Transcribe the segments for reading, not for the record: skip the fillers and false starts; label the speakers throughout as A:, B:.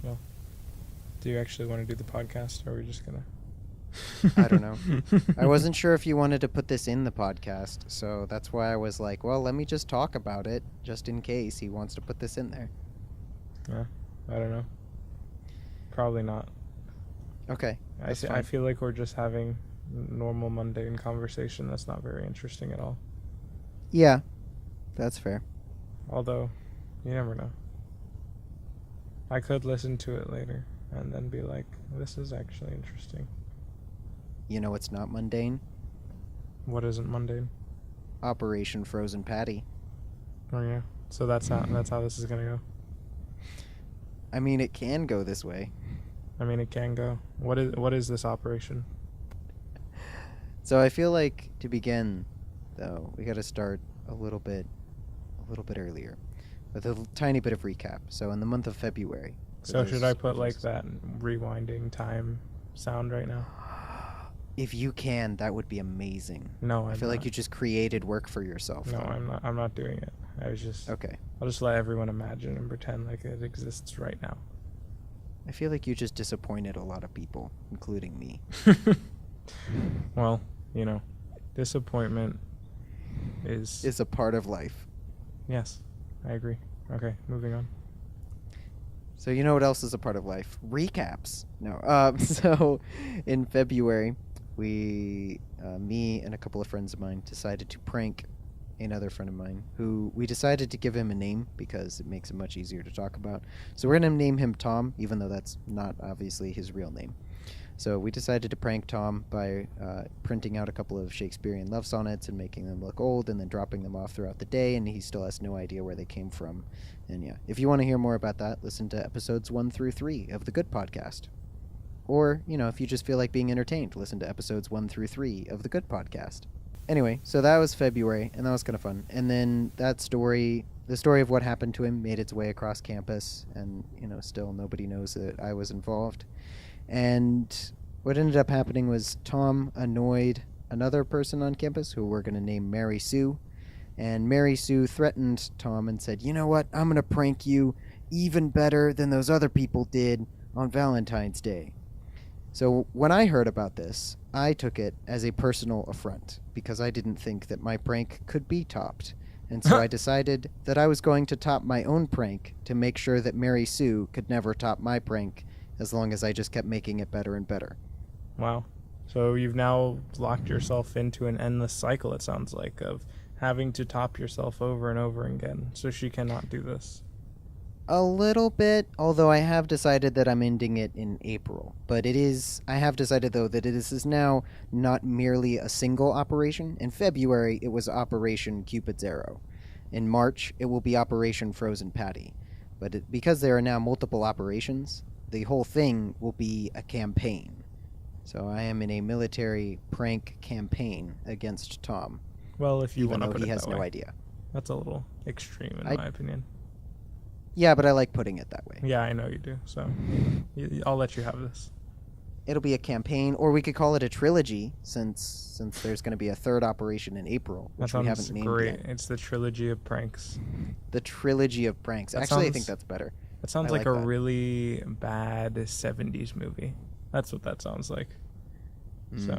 A: Well, do you actually want to do the podcast, or are we just gonna?
B: I don't know. I wasn't sure if you wanted to put this in the podcast, so that's why I was like, well, let me just talk about it, just in case he wants to put this in there.
A: Yeah, I don't know. Probably not.
B: Okay.
A: I feel like we're just having normal mundane conversation. That's not very interesting at all.
B: Yeah, that's fair.
A: Although, you never know. I could listen to it later and then be like, this is actually interesting.
B: You know it's not mundane?
A: What isn't mundane?
B: Operation Frozen Patty.
A: Oh yeah. So that's how this is gonna go.
B: I mean, it can go this way.
A: I mean, it can go. What is this operation?
B: So I feel like to begin, though, we got to start a little bit earlier, with a tiny bit of recap. So in the month of February.
A: So should I put like that rewinding time sound right now?
B: If you can, that would be amazing.
A: No,
B: I feel like you just created work for yourself.
A: No, I'm not. I'm not doing it. I was just
B: okay.
A: I'll just let everyone imagine and pretend like it exists right now.
B: I feel like you just disappointed a lot of people, including me.
A: Well, you know, disappointment is
B: a part of life.
A: Yes, I agree. Okay, moving on.
B: So you know what else is a part of life? Recaps. No. So in February, me and a couple of friends of mine decided to prank another friend of mine who we decided to give him a name because it makes it much easier to talk about. So we're going to name him Tom, even though that's not obviously his real name. So we decided to prank Tom by printing out a couple of Shakespearean love sonnets and making them look old and then dropping them off throughout the day, and he still has no idea where they came from. And yeah, if you want to hear more about that, listen to episodes 1 through 3 of The Good Podcast. Or, you know, if you just feel like being entertained, listen to episodes 1 through 3 of The Good Podcast. Anyway, so that was February, and that was kind of fun. And then that story, the story of what happened to him, made its way across campus, and, you know, still nobody knows that I was involved. And what ended up happening was Tom annoyed another person on campus who we're going to name Mary Sue. And Mary Sue threatened Tom and said, you know what, I'm going to prank you even better than those other people did on Valentine's Day. So when I heard about this, I took it as a personal affront because I didn't think that my prank could be topped. And so I decided that I was going to top my own prank to make sure that Mary Sue could never top my prank as long as I just kept making it better and better.
A: Wow. So you've now locked yourself into an endless cycle, it sounds like, of having to top yourself over and over again. So she cannot do this.
B: A little bit, although I have decided that I'm ending it in April. But I have decided, though, that this is now not merely a single operation. In February, it was Operation Cupid's Arrow. In March, it will be Operation Frozen Patty. But because there are now multiple operations, the whole thing will be a campaign. So I am in a military prank campaign against Tom.
A: Well, if you want to put it that way.
B: Even though he has no idea.
A: That's a little extreme, in my opinion.
B: Yeah, but I like putting it that way.
A: Yeah, I know you do. So I'll let you have this.
B: It'll be a campaign, or we could call it a trilogy, since there's going to be a third operation in April, which we haven't named
A: great.
B: yet.
A: It's the trilogy of pranks.
B: The trilogy of pranks. Actually, I think that's better.
A: That sounds like a really bad 70s movie. That's what that sounds like. So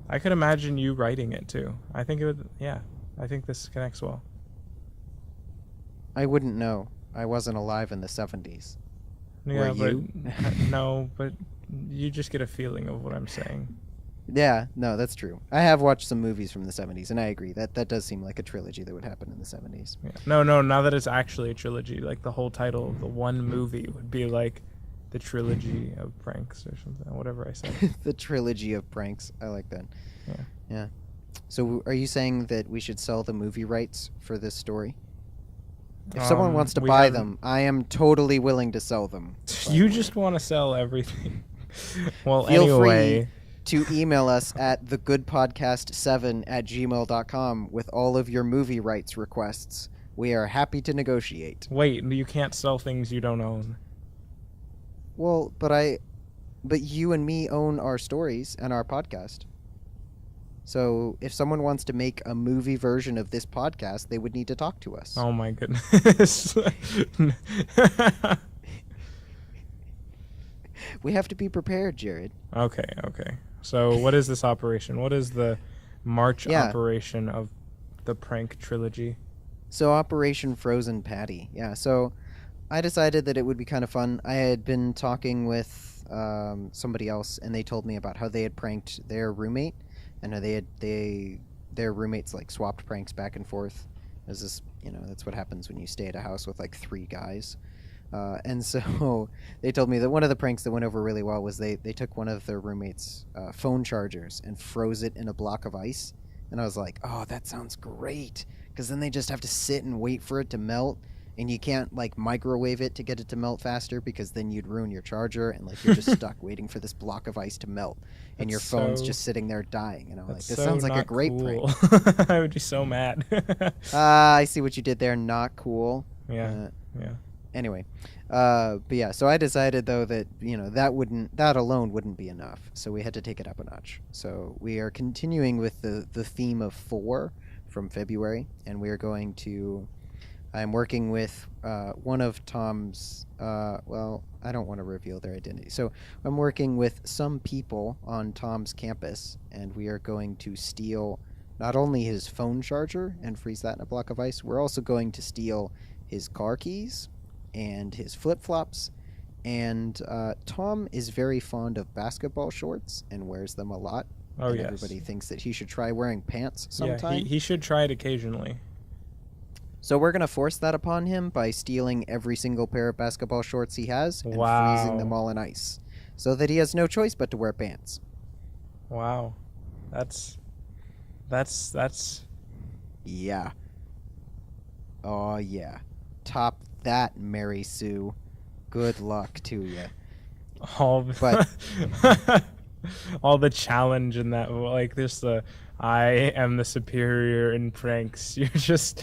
A: I could imagine you writing it too. I think it would. Yeah, I think this connects well.
B: I wouldn't know. I wasn't alive in the 70s.
A: Yeah,
B: Were you?
A: No, but you just get a feeling of what I'm saying.
B: Yeah, no, that's true. I have watched some movies from the 70s, and I agree. That does seem like a trilogy that would happen in the 70s.
A: Yeah. No, now that it's actually a trilogy, like the whole title of the one movie would be like the trilogy of pranks or something, whatever I said.
B: The trilogy of pranks. I like that.
A: Yeah.
B: Yeah. So are you saying that we should sell the movie rights for this story? If someone wants to buy them, I am totally willing to sell them.
A: You just want to sell everything. Well,
B: Feel
A: anyway.
B: free to email us at thegoodpodcast7@gmail.com with all of your movie rights requests. We are happy to negotiate.
A: Wait, you can't sell things you don't own.
B: Well, but you and me own our stories and our podcast. So if someone wants to make a movie version of this podcast, they would need to talk to us.
A: Oh my goodness.
B: We have to be prepared, Jared.
A: Okay, okay. So what is this operation? What is the March
B: Yeah.
A: operation of the prank trilogy?
B: So Operation Frozen Patty. Yeah. So I decided that it would be kind of fun. I had been talking with somebody else, and they told me about how they had pranked their roommate, and how their roommates like swapped pranks back and forth. As this, that's what happens when you stay at a house with like 3 guys. And so they told me that one of the pranks that went over really well was they took one of their roommates' phone chargers and froze it in a block of ice. And I was like, oh, that sounds great. Because then they just have to sit and wait for it to melt. And you can't like microwave it to get it to melt faster, because then you'd ruin your charger, and like you're just stuck waiting for this block of ice to melt, and your phone's just sitting there dying. And I'm like, this sounds like a great prank.
A: I would be so mad.
B: I see what you did there. Not cool.
A: Yeah.
B: Anyway, but yeah, so I decided though that that alone wouldn't be enough, so we had to take it up a notch. So we are continuing with the theme of 4 from February, and we are going to. I'm working with one of Tom's. Well, I don't want to reveal their identity. So I'm working with some people on Tom's campus, and we are going to steal not only his phone charger and freeze that in a block of ice. We're also going to steal his car keys and his flip-flops. And Tom is very fond of basketball shorts and wears them a lot.
A: Oh,
B: and
A: yes.
B: Everybody thinks that he should try wearing pants sometime.
A: Yeah, he should try it occasionally.
B: So we're going to force that upon him by stealing every single pair of basketball shorts he has and freezing them all in ice, so that he has no choice but to wear pants.
A: Wow. That's...
B: Yeah. Oh, yeah. Top that, Mary Sue. Good luck to you.
A: All the challenge in that, like, there's the... I am the superior in pranks. You're just...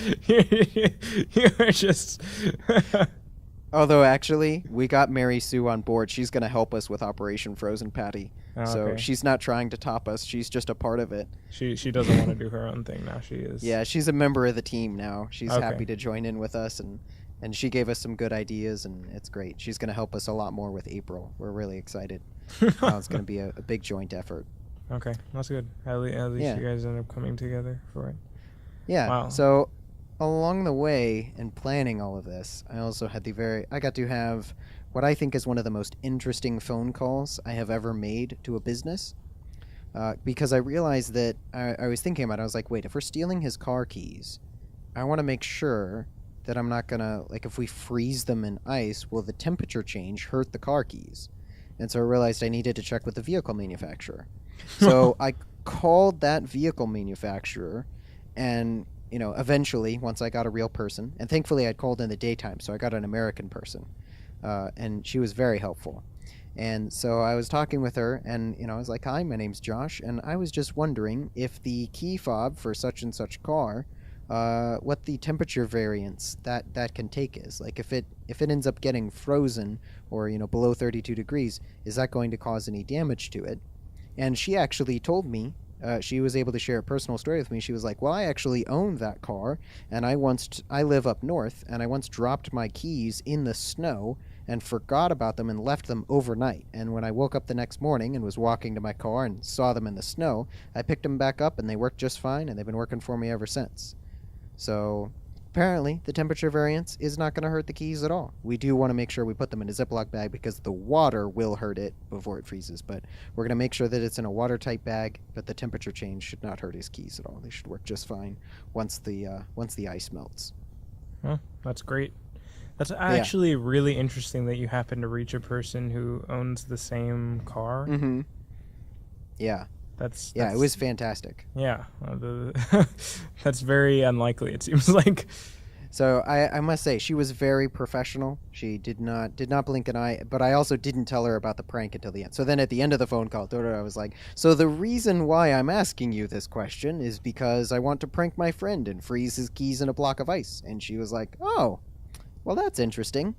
B: Although, actually, we got Mary Sue on board. She's going to help us with Operation Frozen Patty.
A: Oh,
B: so
A: okay.
B: she's not trying to top us. She's just a part of it.
A: She doesn't want to do her own thing now. She is.
B: Yeah, she's a member of the team now. She's
A: Okay.
B: happy to join in with us, and she gave us some good ideas, and it's great. She's going to help us a lot more with April. We're really excited. Now it's going to be a big joint effort.
A: Okay, that's good. At least
B: Yeah.
A: you guys end up coming together for it.
B: Yeah.
A: Wow.
B: So along the way in planning all of this, I also had I got to have what I think is one of the most interesting phone calls I have ever made to a business. Because I realized that I was thinking about it. I was like, wait, if we're stealing his car keys, I want to make sure that I'm not going to, like, if we freeze them in ice, will the temperature change hurt the car keys? And so I realized I needed to check with the vehicle manufacturer. So I called that vehicle manufacturer, and eventually, once I got a real person, and thankfully I'd called in the daytime, so I got an American person, and she was very helpful. And so I was talking with her, and I was like, "Hi, my name's Josh, and I was just wondering if the key fob for such and such car, what the temperature variance that can take is. Like, if it ends up getting frozen or below 32 degrees, is that going to cause any damage to it?" And she actually told me, she was able to share a personal story with me. She was like, well, I actually own that car, and I live up north, and I once dropped my keys in the snow and forgot about them and left them overnight. And when I woke up the next morning and was walking to my car and saw them in the snow, I picked them back up, and they worked just fine, and they've been working for me ever since. So apparently, the temperature variance is not going to hurt the keys at all. We do want to make sure we put them in a Ziploc bag, because the water will hurt it before it freezes. But we're going to make sure that it's in a watertight bag, but the temperature change should not hurt his keys at all. They should work just fine once the ice melts.
A: Oh, that's great. That's actually really interesting that you happen to reach a person who owns the same car.
B: Mm-hmm. Yeah.
A: That's
B: it was fantastic.
A: Yeah. That's very unlikely, it seems like.
B: So I must say, she was very professional. She did not blink an eye, but I also didn't tell her about the prank until the end. So then at the end of the phone call, I was like, so the reason why I'm asking you this question is because I want to prank my friend and freeze his keys in a block of ice. And she was like, oh, well, that's interesting.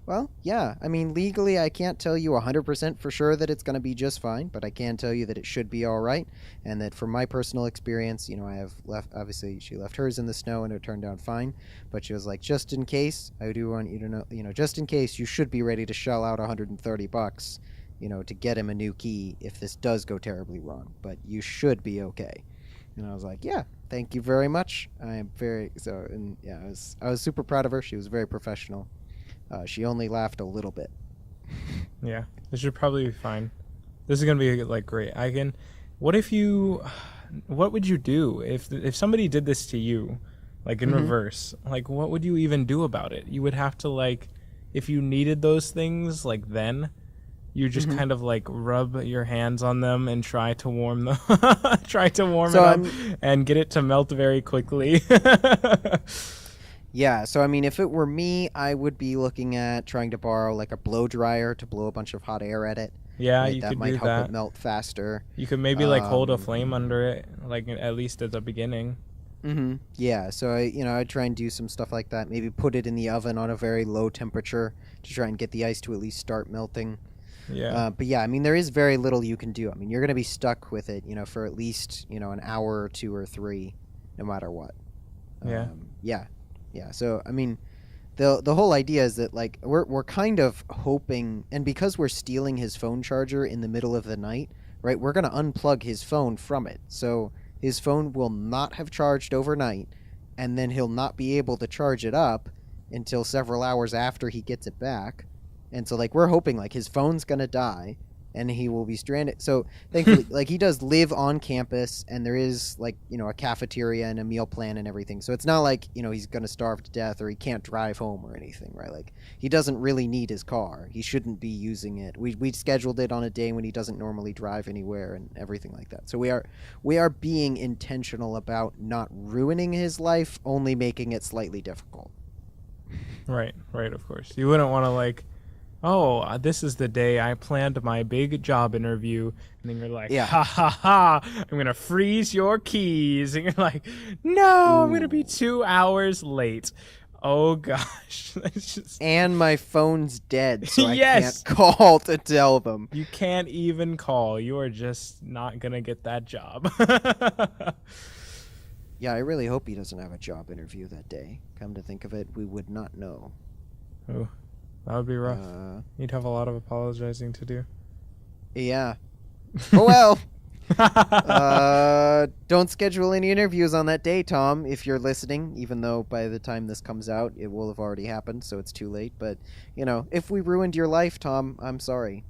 B: Well, yeah, I mean, legally, I can't tell you 100% for sure that it's going to be just fine, but I can tell you that it should be all right, and that from my personal experience, I have obviously, she left hers in the snow, and it turned out fine, but she was like, just in case, I do want you to know, just in case, you should be ready to shell out $130, to get him a new key if this does go terribly wrong. But you should be okay." And I was like, "Yeah, thank you very much. I am very so." And yeah, I was super proud of her. She was very professional. She only laughed a little bit.
A: Yeah, this should probably be fine. This is gonna be like great. What if you? What would you do if somebody did this to you, like in reverse? Like, what would you even do about it? You would have to like, if you needed those things, like then, you just kind of like rub your hands on them and try to warm them, try to warm it up and get it to melt very quickly.
B: Yeah, so I mean, if it were me, I would be looking at trying to borrow like a blow dryer to blow a bunch of hot air at it.
A: Yeah,
B: Right?
A: you
B: That
A: could
B: might
A: do
B: help
A: that.
B: it melt faster.
A: You could maybe like hold a flame under it, like at least at the beginning.
B: Yeah, so I'd try and do some stuff like that. Maybe put it in the oven on a very low temperature to try and get the ice to at least start melting.
A: Yeah.
B: But yeah, I mean, there is very little you can do. I mean, you're going to be stuck with it, for at least, an hour or 2 or 3, no matter what.
A: Yeah.
B: Yeah. So, I mean, the whole idea is that, like, we're kind of hoping, and because we're stealing his phone charger in the middle of the night, right, we're going to unplug his phone from it. So his phone will not have charged overnight, and then he'll not be able to charge it up until several hours after he gets it back. And so, like, we're hoping, like, his phone's going to die and he will be stranded. So, thankfully, like, he does live on campus and there is, like, a cafeteria and a meal plan and everything. So it's not like, he's going to starve to death or he can't drive home or anything, right? Like, he doesn't really need his car. He shouldn't be using it. We scheduled it on a day when he doesn't normally drive anywhere and everything like that. So we are being intentional about not ruining his life, only making it slightly difficult.
A: Right, of course. You wouldn't want to like, oh, this is the day I planned my big job interview, and then you're like,
B: Yeah.
A: ha ha ha, I'm gonna freeze your keys, and you're like, no, I'm gonna be 2 hours late. Oh gosh. It's just...
B: And my phone's dead, so I
A: Yes.
B: can't call to tell them.
A: You can't even call. You are just not gonna get that job.
B: Yeah, I really hope he doesn't have a job interview that day. Come to think of it, we would not know.
A: Oh, that would be rough. You'd have a lot of apologizing to do.
B: Yeah. Oh well. Don't schedule any interviews on that day, Tom, if you're listening, even though by the time this comes out, it will have already happened, so it's too late. But, if we ruined your life, Tom, I'm sorry.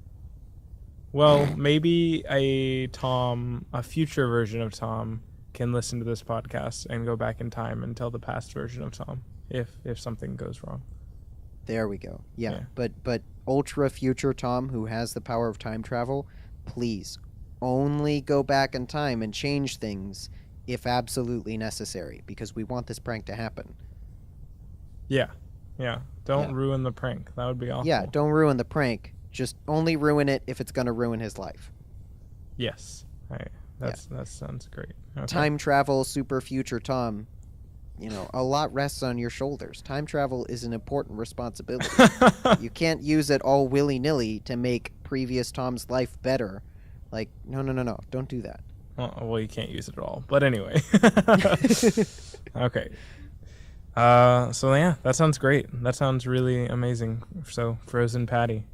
A: Well, maybe a future version of Tom can listen to this podcast and go back in time and tell the past version of Tom if something goes wrong.
B: There we go. Yeah. But ultra future Tom, who has the power of time travel, please only go back in time and change things if absolutely necessary, because we want this prank to happen.
A: Yeah. Don't ruin the prank. That would be awful.
B: Yeah, don't ruin the prank. Just only ruin it if it's going to ruin his life.
A: Yes. That sounds great. Okay.
B: Time travel, super future Tom. A lot rests on your shoulders. Time travel is an important responsibility. You can't use it all willy-nilly to make previous Tom's life better. Like, no. Don't do that.
A: Well, you can't use it at all. But anyway. Okay. So yeah, that sounds great. That sounds really amazing. So, frozen Patty.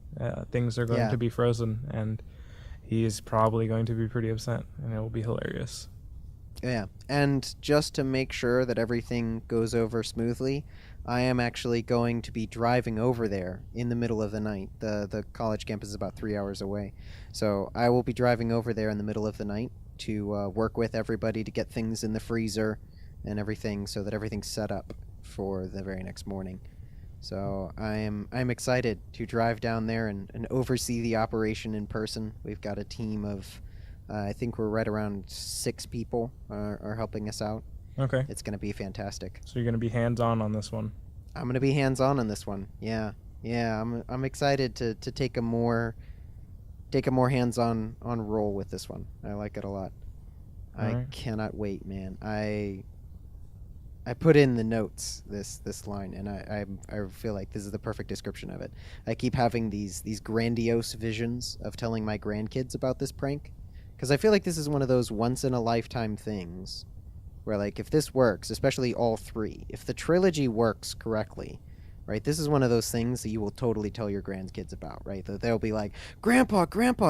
A: Things are going to be frozen, and he is probably going to be pretty upset, and it will be hilarious.
B: Yeah, and just to make sure that everything goes over smoothly, I am actually going to be driving over there in the middle of the night. The college campus is about 3 hours away. So I will be driving over there in the middle of the night to work with everybody to get things in the freezer and everything so that everything's set up for the very next morning. So I'm excited to drive down there and oversee the operation in person. We've got a team of... I think we're right around 6 people are helping us out.
A: Okay.
B: It's going to be fantastic.
A: So you're going to be hands-on this one.
B: I'm going to be hands-on on this one. Yeah. I'm excited to take a more hands-on role with this one. I like it a lot. I cannot wait, man. I put in the notes this line, and I feel like this is the perfect description of it. I keep having these grandiose visions of telling my grandkids about this prank. Because I feel like this is one of those once-in-a-lifetime things where, like, if this works, especially all 3, if the trilogy works correctly, right? This is one of those things that you will totally tell your grandkids about, right? That they'll be like, Grandpa,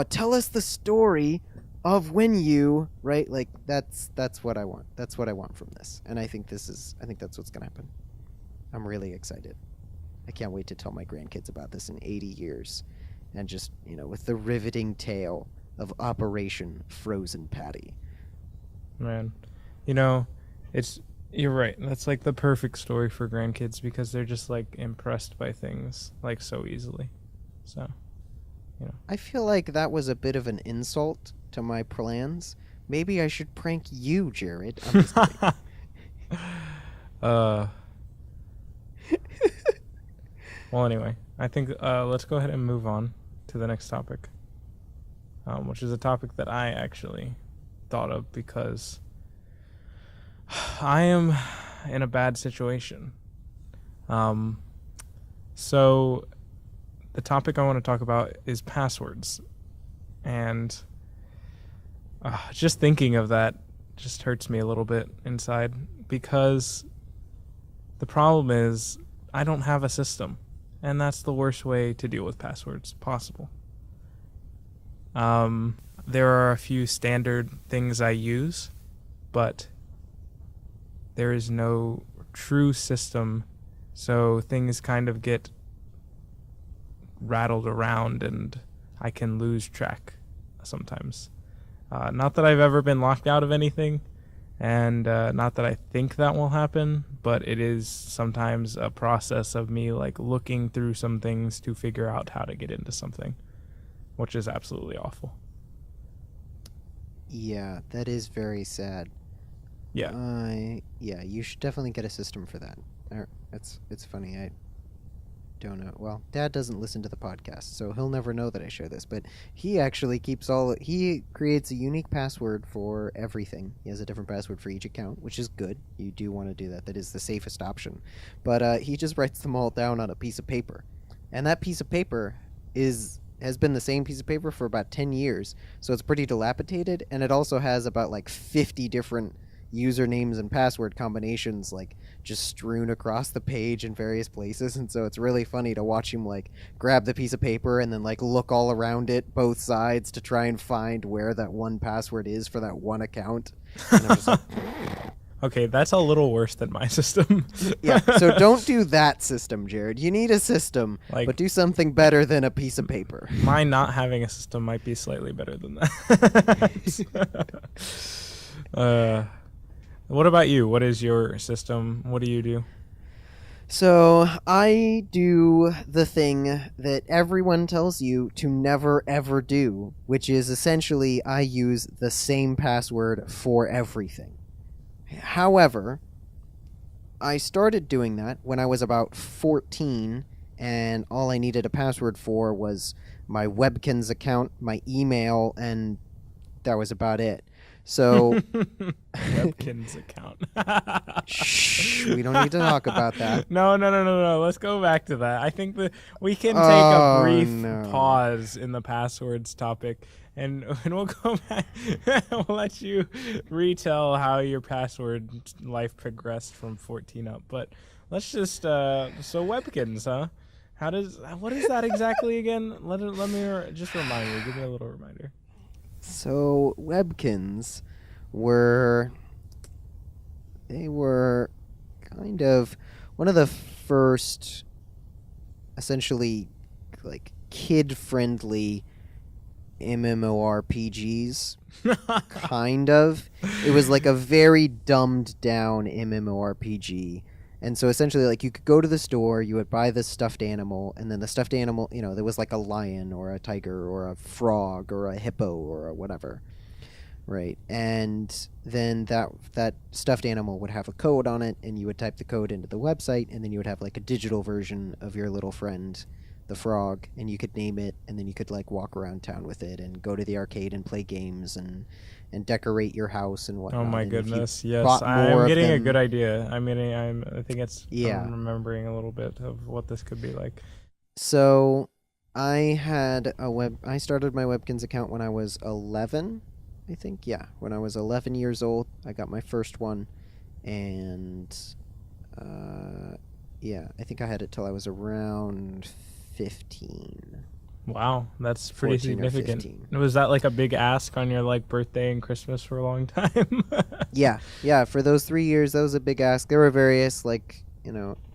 B: tell us the story of when you, right? Like that's what I want. That's what I want from this. And I think that's what's gonna happen. I'm really excited. I can't wait to tell my grandkids about this in 80 years. And just, with the riveting tale of Operation Frozen Patty.
A: Man, it's you're right. That's like the perfect story for grandkids because they're just like impressed by things like so easily. So,
B: I feel like that was a bit of an insult to my plans. Maybe I should prank you, Jared. I'm just kidding.
A: Well, anyway, I think let's go ahead and move on to the next topic, which is a topic that I actually thought of because I am in a bad situation. So the topic I want to talk about is passwords. And just thinking of that just hurts me a little bit inside because the problem is I don't have a system. And that's the worst way to deal with passwords possible. There are a few standard things I use, but there is no true system, so things kind of get rattled around and I can lose track sometimes. Not that I've ever been locked out of anything, and not that I think that will happen, but it is sometimes a process of me like looking through some things to figure out how to get into something, which is absolutely awful.
B: Yeah, that is very sad.
A: Yeah.
B: Yeah, you should definitely get a system for that. It's funny. I don't know. Well, Dad doesn't listen to the podcast, so he'll never know that I share this, but he actually he creates a unique password for everything. He has a different password for each account, which is good. You do want to do that. That is the safest option. But he just writes them all down on a piece of paper. And that piece of paper has been the same piece of paper for about 10 years, so it's pretty dilapidated, and it also has about like 50 different usernames and password combinations like just strewn across the page in various places. And so it's really funny to watch him like grab the piece of paper and then like look all around it, both sides, to try and find where that one password is for that one account. And I'm just like,
A: Okay, that's a little worse than my system.
B: yeah, so don't do that system, Jared. You need a system, but do something better than a piece of paper.
A: Mine not having a system might be slightly better than that. What about you? What is your system? What do you do?
B: So I do the thing that everyone tells you to never ever do, which is essentially I use the same password for everything. However, I started doing that when I was about 14, and all I needed a password for was my Webkins account, my email, and that was about it. So
A: Webkins account.
B: Shh, we don't need to talk about that.
A: No. Let's go back to that. I think that we can take a brief pause in the passwords topic, and we'll go back. We'll let you retell how your password life progressed from 14 up. But let's just so Webkins, huh? What is that exactly again? Let me just remind me. Give me a little reminder.
B: So Webkins were kind of one of the first essentially like kid-friendly MMORPGs. Kind of. It was like a very dumbed down MMORPG. And so essentially, like, you could go to the store, you would buy this stuffed animal, and then the stuffed animal, there was like a lion or a tiger or a frog or a hippo or a whatever, right? And then that stuffed animal would have a code on it, and you would type the code into the website, and then you would have like a digital version of your little friend, the frog, and you could name it, and then you could like walk around town with it and go to the arcade and play games and decorate your house and whatnot.
A: Oh my goodness! Yes, I'm getting a good idea. I think it's. Yeah. I'm remembering a little bit of what this could be like.
B: So, I started my Webkins account when I was 11. I think, yeah, when I was 11 years old, I got my first one, and Yeah, I think I had it till I was around 15,
A: Wow, that's pretty
B: 14 or
A: significant.
B: 15.
A: Was that like a big ask on your like birthday and Christmas for a long time?
B: Yeah, yeah. For those 3 years, that was a big ask. There were various like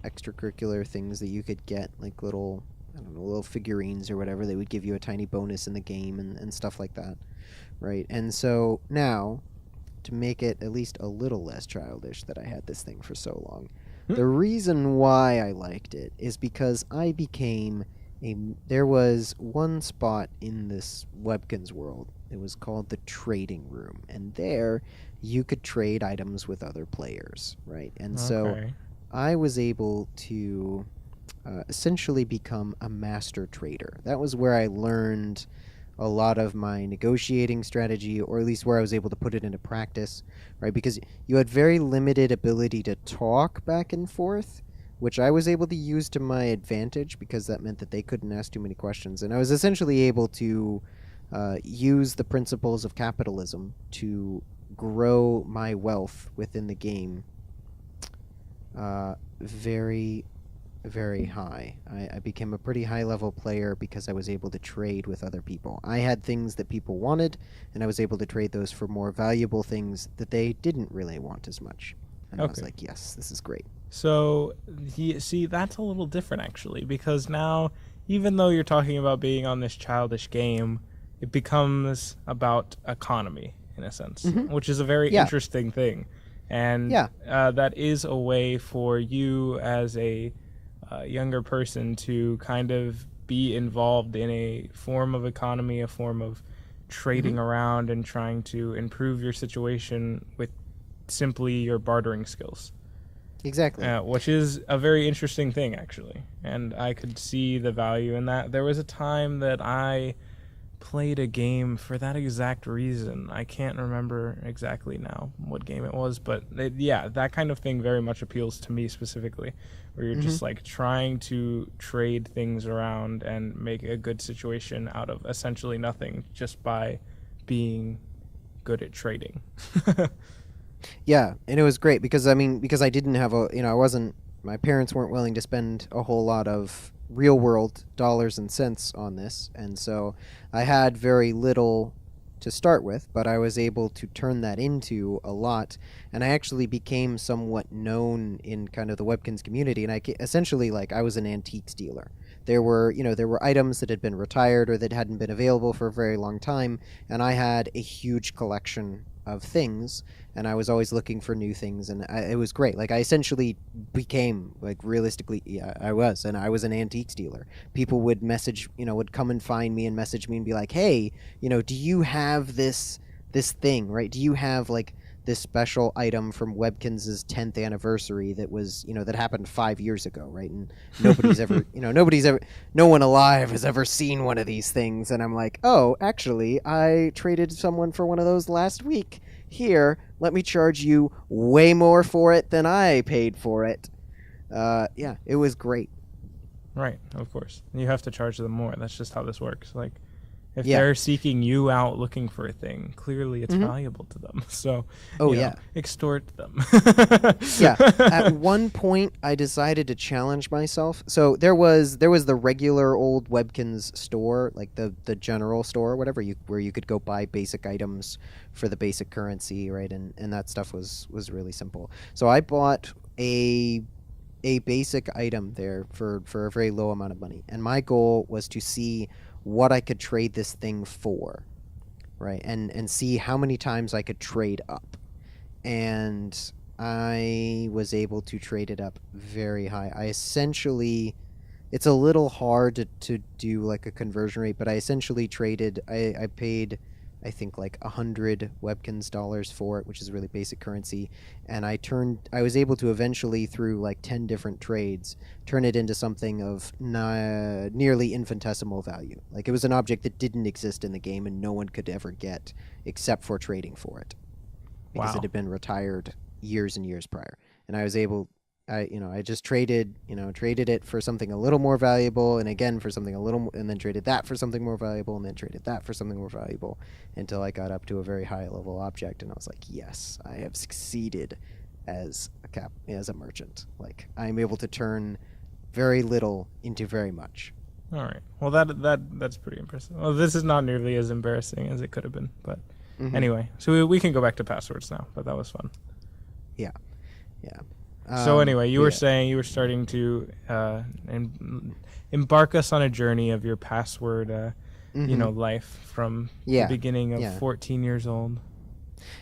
B: extracurricular things that you could get, like little I don't know, little figurines or whatever. They would give you a tiny bonus in the game and stuff like that, right? And so now, to make it at least a little less childish that I had this thing for so long, the reason why I liked it is because I became a. There was one spot in this Webkins world. It was called the trading room, and there you could trade items with other players, right? And so
A: Okay.
B: I was able to essentially become a master trader. That was where I learned a lot of my negotiating strategy, or at least where I was able to put it into practice, right? Because you had very limited ability to talk back and forth, which I was able to use to my advantage because that meant that they couldn't ask too many questions. And I was essentially able to use the principles of capitalism to grow my wealth within the game very, very high. I became a pretty high level player because I was able to trade with other people. I had things that people wanted, and I was able to trade those for more valuable things that they didn't really want as much. And I was
A: Okay.
B: like, yes, this is great.
A: So, see, that's a little different actually, because now, even though you're talking about being on this childish game, it becomes about economy in a sense,
B: Hmm.
A: which is a very
B: Yeah,
A: interesting thing. And
B: yeah.
A: that is a way for you as a younger person to kind of be involved in a form of economy, a form of
B: Hmm.
A: trading around and trying to improve your situation with simply your bartering skills,
B: Exactly.
A: which is a very interesting thing, actually. And I could see the value in that. There was a time that I played a game for that exact reason. I can't remember exactly now what game it was, but yeah, that kind of thing very much appeals to me specifically, where you're
B: Hmm.
A: just like trying to trade things around and make a good situation out of essentially nothing just by being good at trading.
B: Yeah, and it was great because because I didn't have I wasn't my parents weren't willing to spend a whole lot of real world dollars and cents on this, and so I had very little to start with, but I was able to turn that into a lot, and I actually became somewhat known in kind of the Webkins community, and essentially like I was an antiques dealer. There were items that had been retired or that hadn't been available for a very long time, and I had a huge collection of things, and I was always looking for new things, and it was great. Like I essentially became like realistically, yeah, I was an antiques dealer. People would would come and find me and message me and be like, "Hey, do you have this thing, right? Do you have like this special item from Webkins's 10th anniversary that was, that happened 5 years ago, right? And no one alive has ever seen one of these things." And I'm like, "Oh, actually, I traded someone for one of those last week. Here, let me charge you way more for it than I paid for it." Yeah, it was great.
A: Right, of course. You have to charge them more. That's just how this works. Like, if
B: Yeah.
A: they're seeking you out looking for a thing, clearly it's
B: Hmm.
A: valuable to them. So,
B: Oh yeah.
A: extort them.
B: Yeah. At one point, I decided to challenge myself. So there was the regular old Webkins store, like the general store, whatever where you could go buy basic items for the basic currency, right? And that stuff was really simple. So I bought a basic item there for a very low amount of money, and my goal was to see what I could trade this thing for, right? And see how many times I could trade up, and I was able to trade it up very high. I essentially, it's a little hard to do like a conversion rate, but I essentially traded. I paid, I think like 100 Webkins dollars for it, which is really basic currency, and I was able to eventually through like 10 different trades turn it into something of nearly infinitesimal value. Like it was an object that didn't exist in the game and no one could ever get except for trading for it because it
A: Wow.
B: had been retired years and years prior. And I was able, I just traded it for something a little more valuable, and again for something a little, and then traded that for something more valuable, and then traded that for something more valuable, until I got up to a very high level object, and I was like, yes, I have succeeded. as a merchant. Like, I'm able to turn very little into very much.
A: All right. Well, that's pretty impressive. Well, this is not nearly as embarrassing as it could have been, but anyway. So we can go back to passwords now, but that was fun.
B: Yeah.
A: So anyway, you were saying you were starting to embark us on a journey of your password, life from the beginning of 14 years old.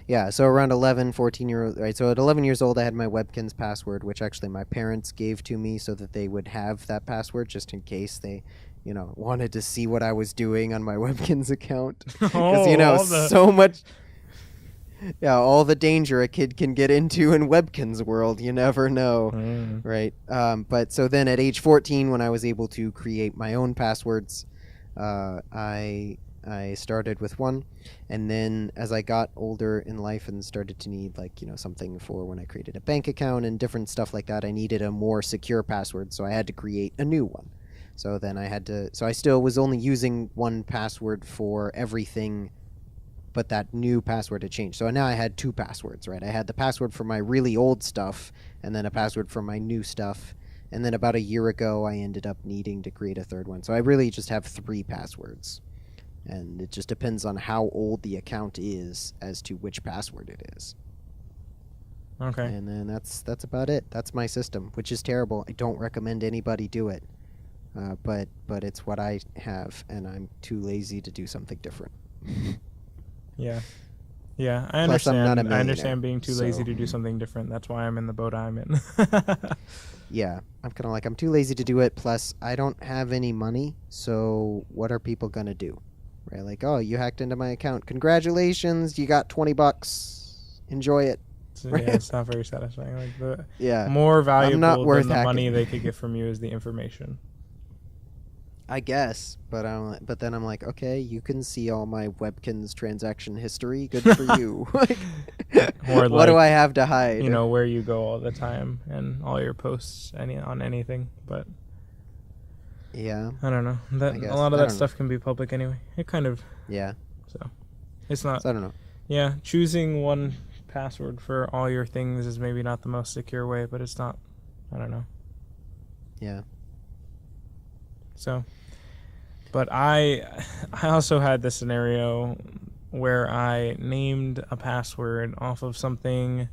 B: Yeah, so around 11, 14 years old, right? So at 11 years old, I had my Webkinz password, which actually my parents gave to me so that they would have that password just in case they, wanted to see what I was doing on my Webkinz account. Because, so much... Yeah, all the danger a kid can get into in Webkinz world, you never know, right? But so then at age 14, when I was able to create my own passwords, I started with one, and then as I got older in life and started to need something for when I created a bank account and different stuff like that, I needed a more secure password, so I had to create a new one. So then I still was only using one password for everything, but that new password had changed. So now I had two passwords, right? I had the password for my really old stuff and then a password for my new stuff. And then about a year ago, I ended up needing to create a third one. So I really just have 3 passwords. And it just depends on how old the account is as to which password it is.
A: Okay.
B: And then that's about it. That's my system, which is terrible. I don't recommend anybody do it. But it's what I have, and I'm too lazy to do something different.
A: Yeah, I
B: Plus, I'm
A: understand.
B: not a
A: I
B: millionaire,
A: understand being too lazy to do something different. That's why I'm in the boat I'm in.
B: Yeah, I'm kind of like, I'm too lazy to do it. Plus, I don't have any money, so what are people gonna do? Right? Like, oh, you hacked into my account. Congratulations, you got $20. Enjoy it.
A: So, yeah, it's not very satisfying. Like
B: Yeah,
A: more valuable
B: not worth
A: than the
B: hacking.
A: money they could get from you is the information.
B: I guess, but then I'm like, okay, you can see all my Webkinz transaction history. Good for you.
A: Or
B: what do I have to hide?
A: Where you go all the time and all your posts on anything. But
B: yeah,
A: I don't know. A lot of that stuff can be public anyway. It kind of.
B: Yeah.
A: So it's not.
B: So I don't know.
A: Yeah, choosing one password for all your things is maybe not the most secure way, but it's not. I don't know.
B: Yeah.
A: So, but I also had this scenario where I named a password off of something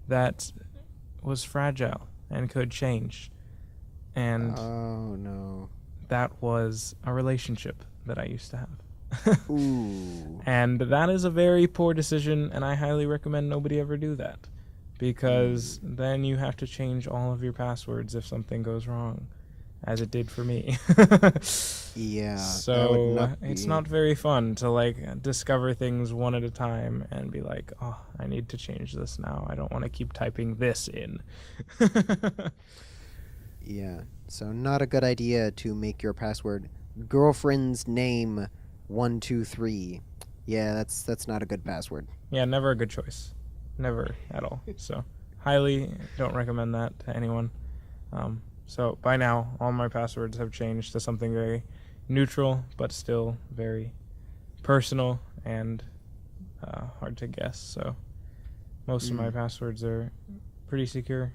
A: that was fragile and could change. And
B: oh no.
A: That was a relationship that I used to have.
B: Ooh.
A: And that is a very poor decision, and I highly recommend nobody ever do that. Because then you have to change all of your passwords if something goes wrong, as it did for me.
B: Yeah.
A: So it's not very fun to discover things one at a time and be like, oh, I need to change this now. I don't want to keep typing this in.
B: Yeah. So not a good idea to make your password girlfriend's name 123. Yeah, that's not a good password.
A: Yeah, never a good choice. Never at all. So highly don't recommend that to anyone. So by now, all my passwords have changed to something very neutral, but still very personal and hard to guess. So most of my passwords are pretty secure,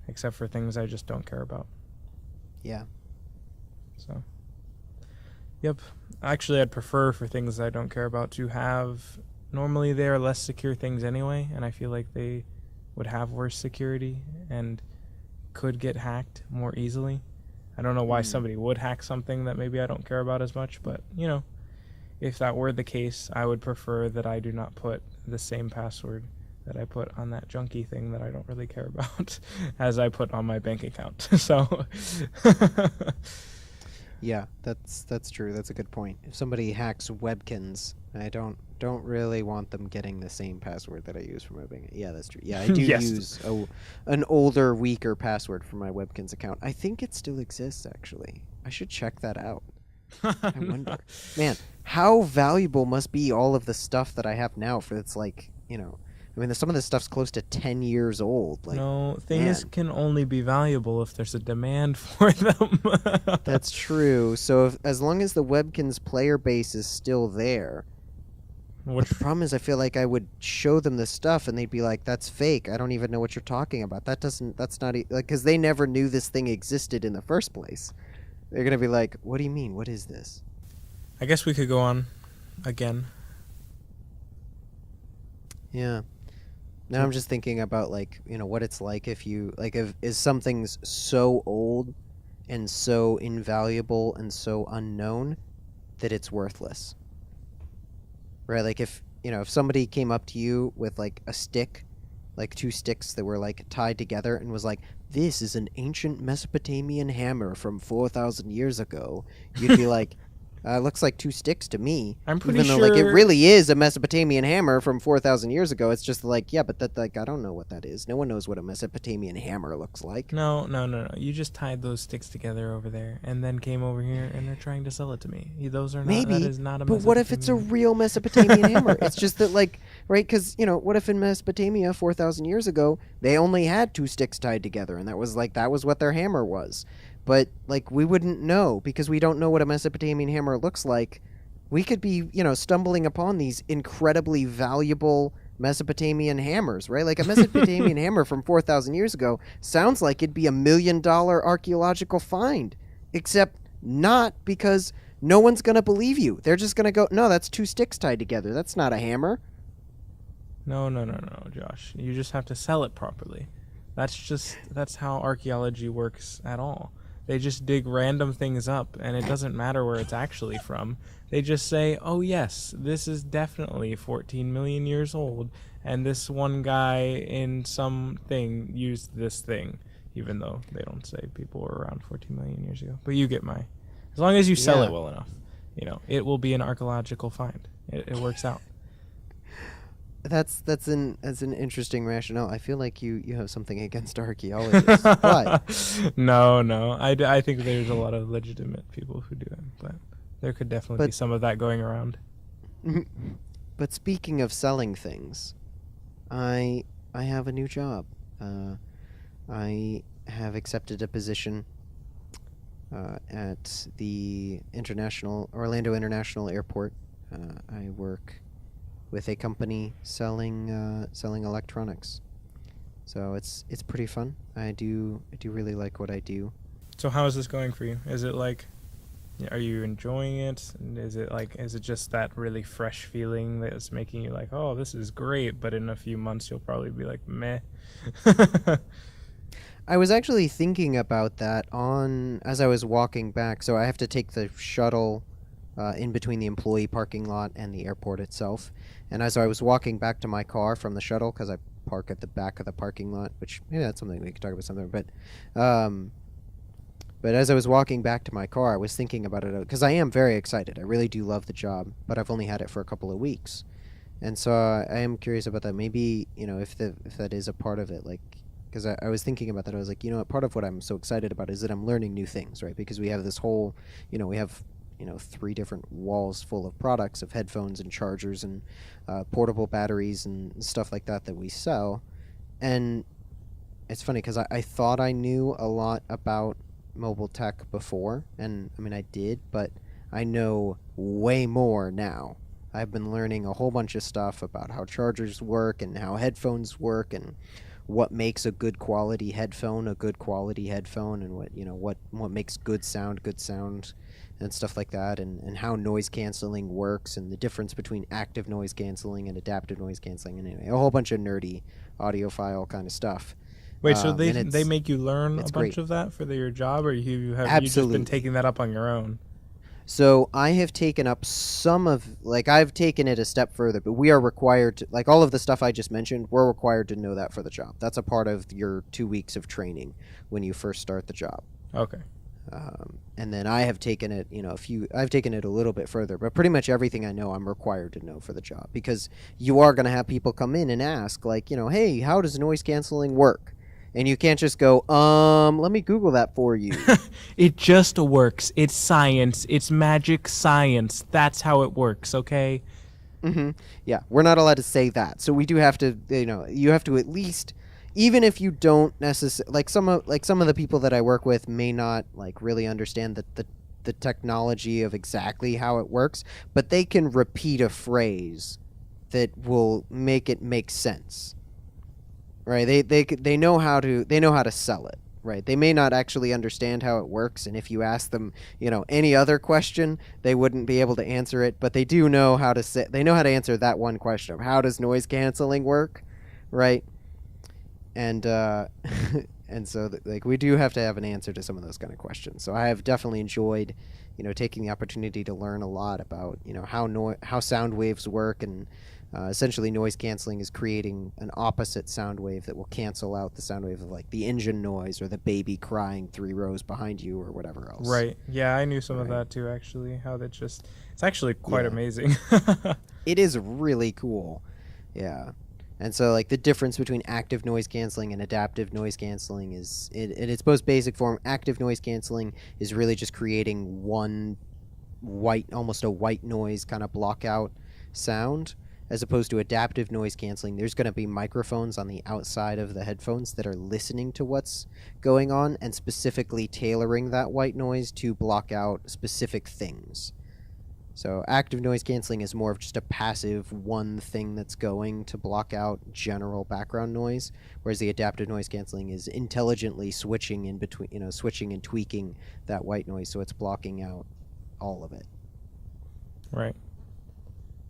A: except for things I just don't care about.
B: Yeah.
A: So, yep. Actually, I'd prefer for things I don't care about to have... Normally, they are less secure things anyway, and I feel like they would have worse security and could get hacked more easily. I don't know why somebody would hack something that maybe I don't care about as much, but, if that were the case, I would prefer that I do not put the same password that I put on that junky thing that I don't really care about as I put on my bank account. So...
B: Yeah, that's true. That's a good point. If somebody hacks Webkinz, I don't really want them getting the same password that I use for my bank. Yeah, that's true. Yeah, I do use an older, weaker password for my Webkinz account. I think it still exists, actually. I should check that out. I wonder. Man, how valuable must be all of the stuff that I have now for it's some of this stuff's close to 10 years old.
A: No, things can only be valuable if there's a demand for them.
B: That's true. So as long as the Webkinz player base is still there, But
A: Which
B: the problem is, I feel like I would show them this stuff, and they'd be like, "That's fake. I don't even know what you're talking about. That doesn't. That's not like because they never knew this thing existed in the first place. They're gonna be like, "What do you mean? What is this?"
A: I guess we could go on again.
B: Yeah. Now I'm just thinking about like what it's like if you like if something's so old and so invaluable and so unknown that it's worthless. Right? Like if somebody came up to you with like a stick, like two sticks that were like tied together and was like, "This is an ancient Mesopotamian hammer from 4,000 years ago." You'd be like, looks like two sticks to me.
A: I'm pretty
B: Even though like it
A: sure.
B: really is a Mesopotamian hammer from 4,000 years ago. It's just like, yeah, but that like I don't know what that is. No one knows what a Mesopotamian hammer looks like.
A: No, no, no, no. You just tied those sticks together over there, and then came over here, and they're trying to sell it to me. Those are not. That
B: Maybe,
A: is not a.
B: but what if it's a
A: Mesopotamian-
B: real Mesopotamian hammer? It's just that, like, right? Because what if in Mesopotamia 4,000 years ago they only had two sticks tied together, and that was what their hammer was. But like we wouldn't know because we don't know what a Mesopotamian hammer looks like. We could be, stumbling upon these incredibly valuable Mesopotamian hammers, right? Like a Mesopotamian hammer from 4,000 years ago sounds like it'd be $1 million archaeological find, except not because no one's going to believe you. They're just going to go, no, that's two sticks tied together. That's not a hammer.
A: No, no, no, no, Josh. You just have to sell it properly. That's how archaeology works at all. They just dig random things up, and it doesn't matter where it's actually from. They just say, "Oh yes, this is definitely 14 million years old, and this one guy in something used this thing," even though they don't say people were around 14 million years ago. But you get my. As long as you sell
B: Yeah.
A: it well enough, it will be an archaeological find. It works out.
B: That's an interesting rationale. I feel like you have something against archaeologists, but
A: No. I think there's a lot of legitimate people who do it, but there could definitely be
B: But-
A: some of that going around.
B: but speaking of selling things, I have a new job. I have accepted a position at the Orlando International Airport. I work with a company selling electronics. So it's pretty fun. I do really like what I do.
A: So how is this going for you? Is it like, are you enjoying it? And is it just that really fresh feeling that's making you like, oh, this is great, but in a few months you'll probably be like, meh.
B: I was actually thinking about that as I was walking back. So I have to take the shuttle in between the employee parking lot and the airport itself. And as I was walking back to my car from the shuttle, because I park at the back of the parking lot, which maybe that's something we could talk about something. But as I was walking back to my car, I was thinking about it because I am very excited. I really do love the job, but I've only had it for a couple of weeks, and so I am curious about that. Maybe if that is a part of it, like. Because I was thinking about that. I was like, part of what I'm so excited about is that I'm learning new things, right? Because we have this whole, we have 3 different walls full of products of headphones and chargers and portable batteries and stuff like that we sell. And it's funny because I thought I knew a lot about mobile tech before, and I mean I did, but I know way more now. I've been learning a whole bunch of stuff about how chargers work and how headphones work and what makes a good quality headphone and what makes good sound and stuff like that, and how noise canceling works and the difference between active noise canceling and adaptive noise canceling, and anyway, a whole bunch of nerdy audiophile kind of stuff.
A: Wait, so
B: and
A: they make you learn a
B: it's
A: bunch
B: great.
A: of that for your job, or you just
B: Absolutely.
A: been taking that up on your own?
B: So I have taken up I've taken it a step further, but we are required to, like all of the stuff I just mentioned, we're required to know that for the job. That's a part of your 2 weeks of training when you first start the job.
A: Okay.
B: And then I have taken it, I've taken it a little bit further, but pretty much everything I know I'm required to know for the job, because you are going to have people come in and ask like, hey, how does noise canceling work? And you can't just go, let me Google that for you.
A: It just works. It's science. It's magic science. That's how it works, okay?
B: Mm-hmm. Yeah, we're not allowed to say that. So we do have to, you have to at least, even if you don't necessarily, like some of the people that I work with may not like really understand the technology of exactly how it works, but they can repeat a phrase that will make it make sense. Right? They know how to sell it. Right? They may not actually understand how it works, and if you ask them, any other question, they wouldn't be able to answer it, but they do know how to they know how to answer that one question of how does noise canceling work, right? And and so we do have to have an answer to some of those kind of questions. So I have definitely enjoyed, taking the opportunity to learn a lot about, how sound waves work, and essentially noise canceling is creating an opposite sound wave that will cancel out the sound wave of like the engine noise or the baby crying 3 rows behind you or whatever else.
A: Right. Yeah, I knew some of that too, actually. How that it's actually quite amazing.
B: It is really cool. Yeah. And so, like, the difference between active noise canceling and adaptive noise canceling is, in its most basic form, active noise canceling is really just creating one almost a white noise kind of block out sound, as opposed to adaptive noise canceling. There's going to be microphones on the outside of the headphones that are listening to what's going on and specifically tailoring that white noise to block out specific things. So active noise canceling is more of just a passive one thing that's going to block out general background noise, whereas the adaptive noise canceling is intelligently switching in between, switching and tweaking that white noise so it's blocking out all of it.
A: Right.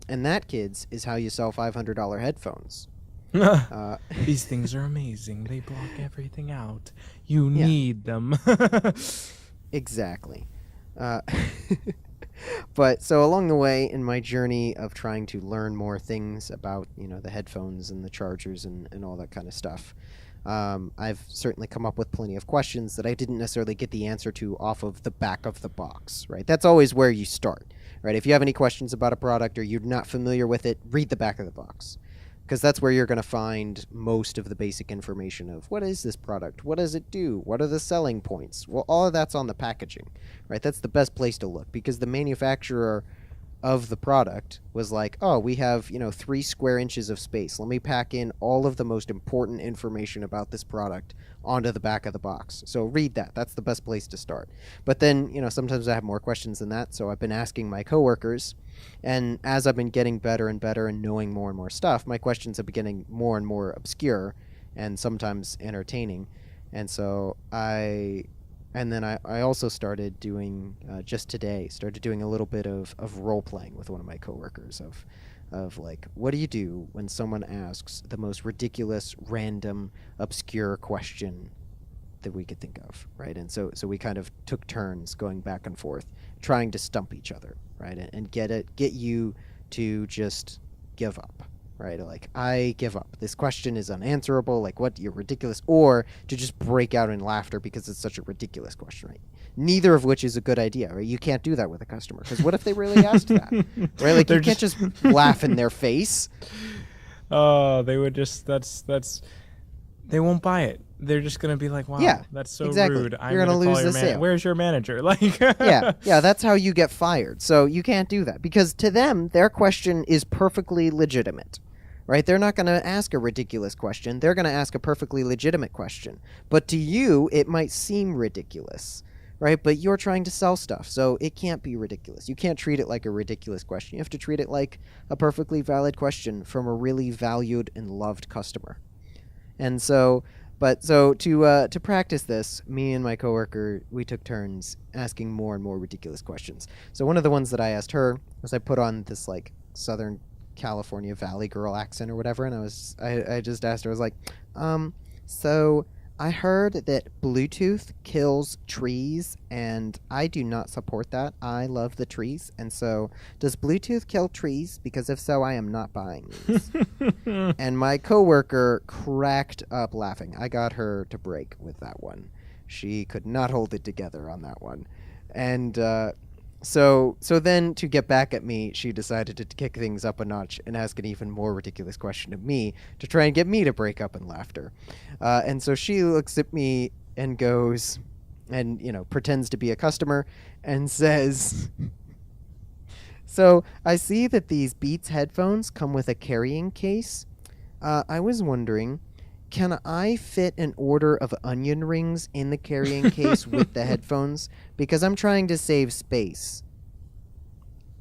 B: And that, kids, is how you sell $500 headphones.
A: These things are amazing. They block everything out. You need them.
B: Exactly. But so along the way in my journey of trying to learn more things about, the headphones and the chargers and all that kind of stuff, I've certainly come up with plenty of questions that I didn't necessarily get the answer to off of the back of the box, right? That's always where you start, right? If you have any questions about a product or you're not familiar with it, read the back of the box, because that's where you're going to find most of the basic information of what is this product, what does it do, what are the selling points. Well, all of that's on the packaging, right? That's the best place to look, because the manufacturer of the product was like, oh, we have 3 square inches of space, let me pack in all of the most important information about this product onto the back of the box. So read that. That's the best place to start. But then sometimes I have more questions than that, so I've been asking my coworkers, and as I've been getting better and better and knowing more and more stuff, my questions have been getting more and more obscure and sometimes entertaining. And so I also started doing, just today, doing a little bit of role-playing with one of my coworkers of like, what do you do when someone asks the most ridiculous, random, obscure question that we could think of, right? And so we kind of took turns going back and forth, trying to stump each other, right? And get you to just give up. Right, like, I give up. This question is unanswerable. Like, what? You're ridiculous. Or to just break out in laughter because it's such a ridiculous question, right? Neither of which is a good idea, right? You can't do that with a customer, because what if they really asked that, right? Like, you can't just laugh in their face.
A: Oh, they would just they won't buy it. They're just gonna be like, "Wow, that's so rude."
B: You're gonna lose the sale.
A: Where's your manager? Like,
B: yeah, that's how you get fired. So you can't do that, because to them, their question is perfectly legitimate, right? They're not gonna ask a ridiculous question. They're gonna ask a perfectly legitimate question. But to you, it might seem ridiculous, right? But you're trying to sell stuff, so it can't be ridiculous. You can't treat it like a ridiculous question. You have to treat it like a perfectly valid question from a really valued and loved customer. And so. But so to practice this, me and my coworker, we took turns asking more and more ridiculous questions. So one of the ones that I asked her was, I put on this like Southern California Valley girl accent or whatever, and I just asked her, I was like, so I heard that Bluetooth kills trees, and I do not support that. I love the trees, and so does Bluetooth kill trees? Because if so, I am not buying these. And my coworker cracked up laughing. I got her to break with that one. She could not hold it together on that one. And so then, to get back at me, she decided to kick things up a notch and ask an even more ridiculous question of me to try and get me to break up in laughter. And so she looks at me and goes, and pretends to be a customer, and says, so I see that these Beats headphones come with a carrying case. I was wondering, can I fit an order of onion rings in the carrying case with the headphones? Because I'm trying to save space.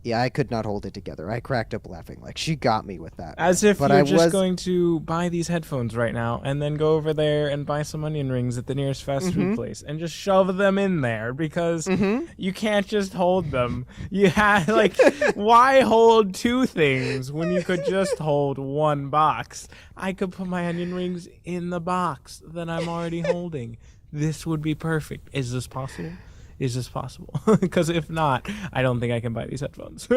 B: Yeah, I could not hold it together. I cracked up laughing. Like, she got me with that.
A: As if
B: But
A: you're
B: I
A: just
B: was
A: going to buy these headphones right now and then go over there and buy some onion rings at the nearest fast food place and just shove them in there because you can't just hold them. You have, like, why hold two things when you could just hold one box? I could put my onion rings in the box that I'm already holding. This would be perfect. Is this possible? Is this possible? Because if not, I don't think I can buy these headphones.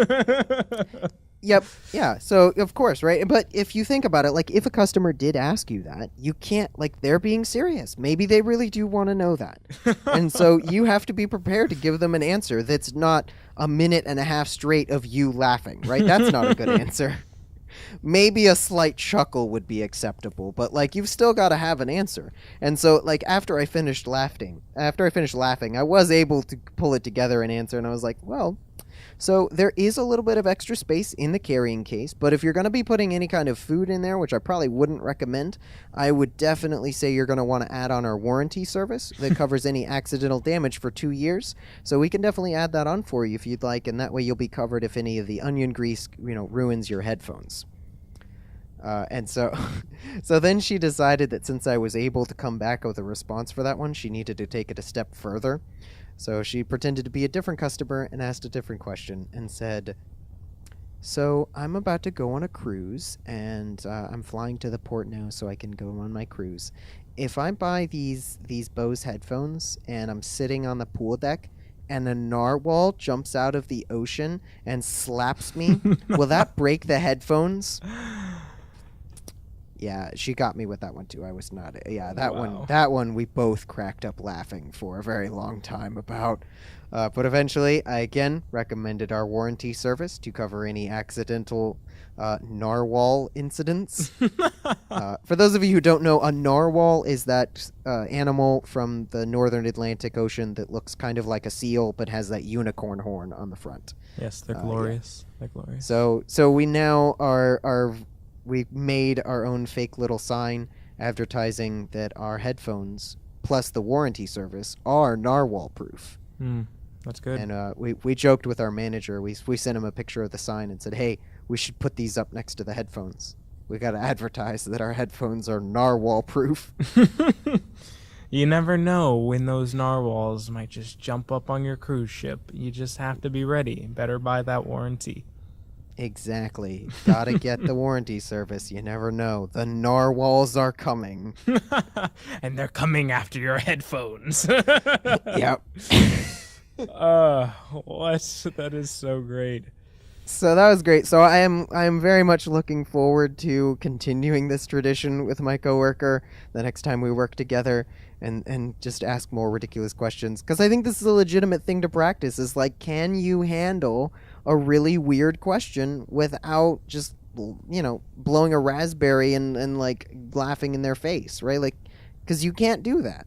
B: Yep. Yeah. So of course, right? But if you think about it, like if a customer did ask you that, you can't, like, they're being serious. Maybe they really do want to know that. And so you have to be prepared to give them an answer that's not a minute and a half straight of you laughing, right? That's not a good answer. Maybe a slight chuckle would be acceptable, but like you've still got to have an answer. And so like after I finished laughing, I was able to pull it together and answer, and I was like, well, so there is a little bit of extra space in the carrying case, but if you're going to be putting any kind of food in there, which I probably wouldn't recommend, I would definitely say you're going to want to add on our warranty service that covers any accidental damage for 2 years. So we can definitely add that on for you if you'd like, and that way you'll be covered if any of the onion grease, ruins your headphones. And so, so then she decided that since I was able to come back with a response for that one, she needed to take it a step further. So she pretended to be a different customer and asked a different question and said, so I'm about to go on a cruise, and I'm flying to the port now so I can go on my cruise. If I buy these Bose headphones and I'm sitting on the pool deck and a narwhal jumps out of the ocean and slaps me, will that break the headphones? Yeah, she got me with that one too. I was not. Yeah, that one we both cracked up laughing for a very long time about. But eventually, I again recommended our warranty service to cover any accidental narwhal incidents. For those of you who don't know, a narwhal is that animal from the northern Atlantic Ocean that looks kind of like a seal but has that unicorn horn on the front.
A: Yes, they're glorious. Yeah. They're glorious.
B: So we now we made our own fake little sign advertising that our headphones plus the warranty service are narwhal proof.
A: That's good.
B: And we joked with our manager. We sent him a picture of the sign and said, hey, we should put these up next to the headphones. We got to advertise that our headphones are narwhal proof.
A: You never know when those narwhals might just jump up on your cruise ship. You just have to be ready. Better buy that warranty.
B: Exactly. Gotta get the warranty service. You never know. The narwhals are coming.
A: And they're coming after your headphones.
B: Yep.
A: What? That is so great.
B: So that was great. So I am very much looking forward to continuing this tradition with my coworker the next time we work together and just ask more ridiculous questions. Because I think this is a legitimate thing to practice, is like, can you handle a really weird question without just, blowing a raspberry and like laughing in their face, right? Like, because you can't do that.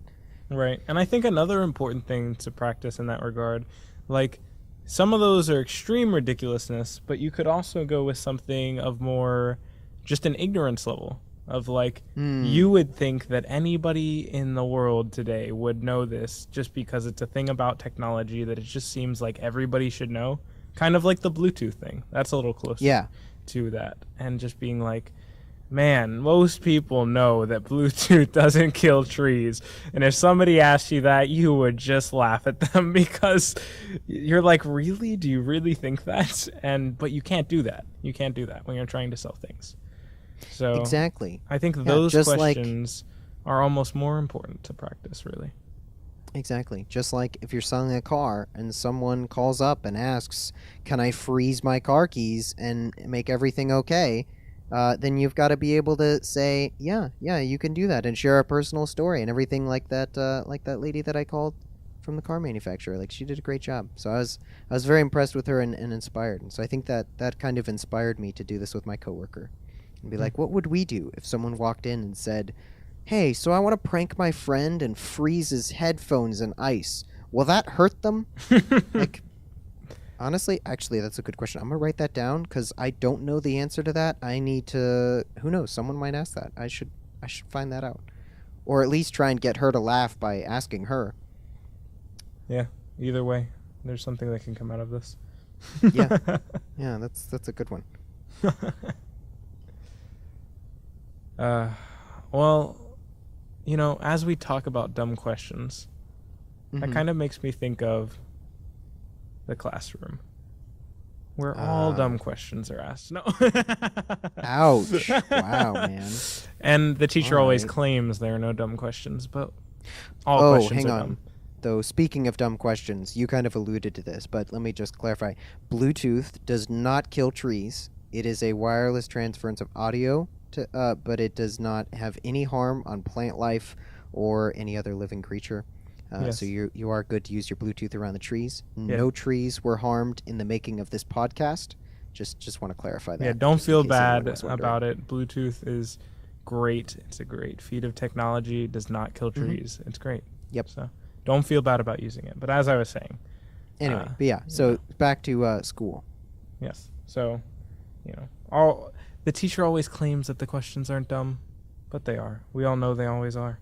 A: Right. And I think another important thing to practice in that regard, like, some of those are extreme ridiculousness, but you could also go with something of more just an ignorance level of like, you would think that anybody in the world today would know this just because it's a thing about technology that it just seems like everybody should know. Kind of like the Bluetooth thing. That's a little closer to that. And just being like, man, most people know that Bluetooth doesn't kill trees. And if somebody asked you that, you would just laugh at them because you're like, really? Do you really think that? But you can't do that. You can't do that when you're trying to sell things. So
B: exactly.
A: I think those questions are almost more important to practice, really.
B: Exactly. Just like if you're selling a car and someone calls up and asks, can I freeze my car keys and make everything okay? Then you've got to be able to say, yeah, you can do that, and share a personal story and everything like that lady that I called from the car manufacturer. Like, she did a great job. So I was very impressed with her and inspired. And so I think that kind of inspired me to do this with my coworker and be like, what would we do if someone walked in and said, hey, so I want to prank my friend and freeze his headphones in ice. Will that hurt them? Like, honestly, actually, that's a good question. I'm going to write that down because I don't know the answer to that. I need to, who knows, someone might ask that. I should find that out. Or at least try and get her to laugh by asking her.
A: Yeah, either way, there's something that can come out of this.
B: Yeah. Yeah, that's a good one.
A: uh, well, as we talk about dumb questions, that
B: Mm-hmm.
A: kind of makes me think of the classroom, where all
B: Uh,
A: dumb questions are asked. No.
B: Ouch. Wow, man.
A: And the
B: All
A: teacher always
B: right.
A: claims there are no dumb questions, but all
B: Oh,
A: questions
B: hang
A: are
B: on.
A: dumb.
B: Though, speaking of dumb questions, you kind of alluded to this, but let me just clarify. Bluetooth does not kill trees. It is a wireless transference of audio, but it does not have any harm on plant life or any other living creature. So
A: Yes.
B: you are good to use your Bluetooth around the trees.
A: Yeah.
B: No trees were harmed in the making of this podcast. Just want to clarify
A: Yeah,
B: that,
A: don't
B: just in
A: feel
B: case anyone
A: bad
B: was wondering.
A: about it. Bluetooth is great. It's a great feat of technology. It does not kill
B: Hmm.
A: trees. It's great.
B: Yep.
A: So don't feel bad about using it. But as I was saying,
B: Anyway, but yeah.
A: you know,
B: So back to school.
A: yes. So, all the teacher always claims that the questions aren't dumb, but they are. We all know they always are.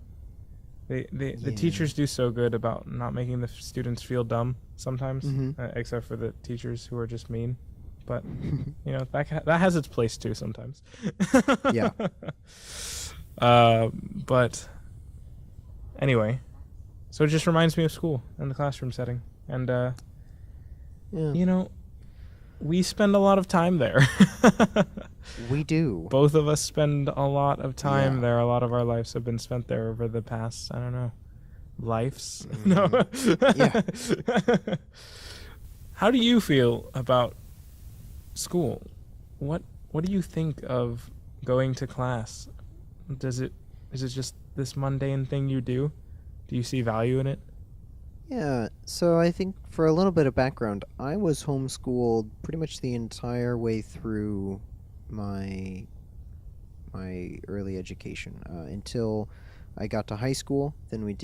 A: The
B: Yeah.
A: teachers do so good about not making the students feel dumb sometimes,
B: Mm-hmm.
A: except for the teachers who are just mean. But that has its place too sometimes.
B: Yeah.
A: But anyway, so it just reminds me of school and the classroom setting, and
B: Yeah.
A: we spend a lot of time there.
B: We do.
A: Both of us spend a lot of time
B: Yeah.
A: there. A lot of our lives have been spent there over the past, I don't know, lives.
B: Yeah.
A: How do you feel about school? What do you think of going to class? Is it just this mundane thing you do? Do you see value in it?
B: Yeah. So I think for a little bit of background, I was homeschooled pretty much the entire way through my early education until I got to high school. Then we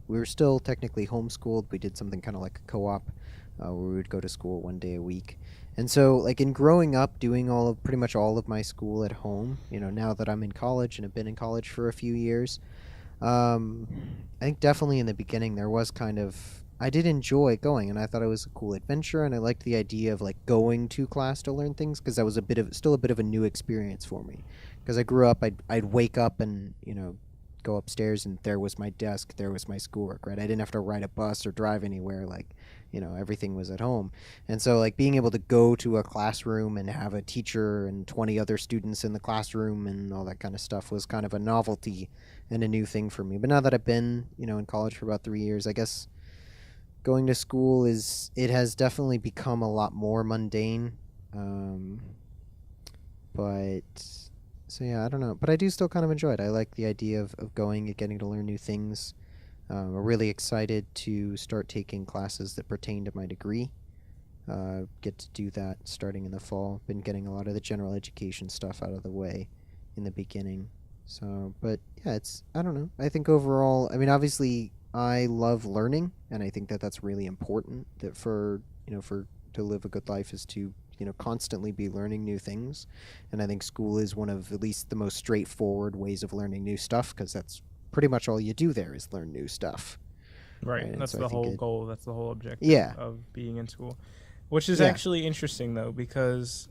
B: were still technically homeschooled. We did something kind of like a co-op where we would go to school one day a week. And so, like in growing up, doing pretty much all of my school at home, now that I'm in college and have been in college for a few years, um, I think definitely in the beginning there was I did enjoy going, and I thought it was a cool adventure, and I liked the idea of like going to class to learn things because that was still a bit of a new experience for me. Because I grew up, I'd wake up and go upstairs, and there was my desk, there was my schoolwork, right? I didn't have to ride a bus or drive anywhere, like everything was at home. And so like being able to go to a classroom and have a teacher and 20 other students in the classroom and all that kind of stuff was kind of a novelty and a new thing for me. But now that I've been in college for about 3 years, I guess going to school it has definitely become a lot more mundane. But so yeah, I don't know, but I do still kind of enjoy it. I like the idea of going and getting to learn new things. I'm really excited to start taking classes that pertain to my degree. Get to do that starting in the fall. Been getting a lot of the general education stuff out of the way in the beginning. So, but yeah, I don't know. I think overall, I mean, obviously, I love learning, and I think that that's really important. That for to live a good life is to constantly be learning new things, and I think school is one of at least the most straightforward ways of learning new stuff because that's pretty much all you do there is learn new stuff.
A: Right.
B: And
A: That's
B: so I
A: the
B: think
A: whole goal. That's the whole objective
B: Yeah.
A: of being in school. Which is
B: Yeah.
A: actually interesting, though, because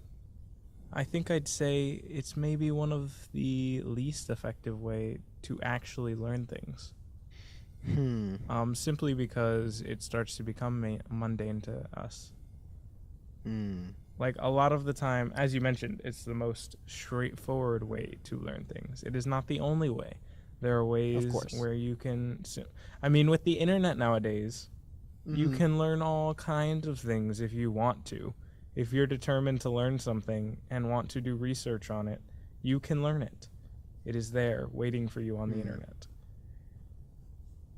A: I think I'd say it's maybe one of the least effective way to actually learn things. Simply because it starts to become mundane to us. Like a lot of the time, as you mentioned, it's the most straightforward way to learn things. It is not the only way. There are ways where you can. I mean, with the internet nowadays, you can learn all kinds of things if you want to. If you're determined to learn something and want to do research on it, you can learn it. It is there waiting for you on the internet.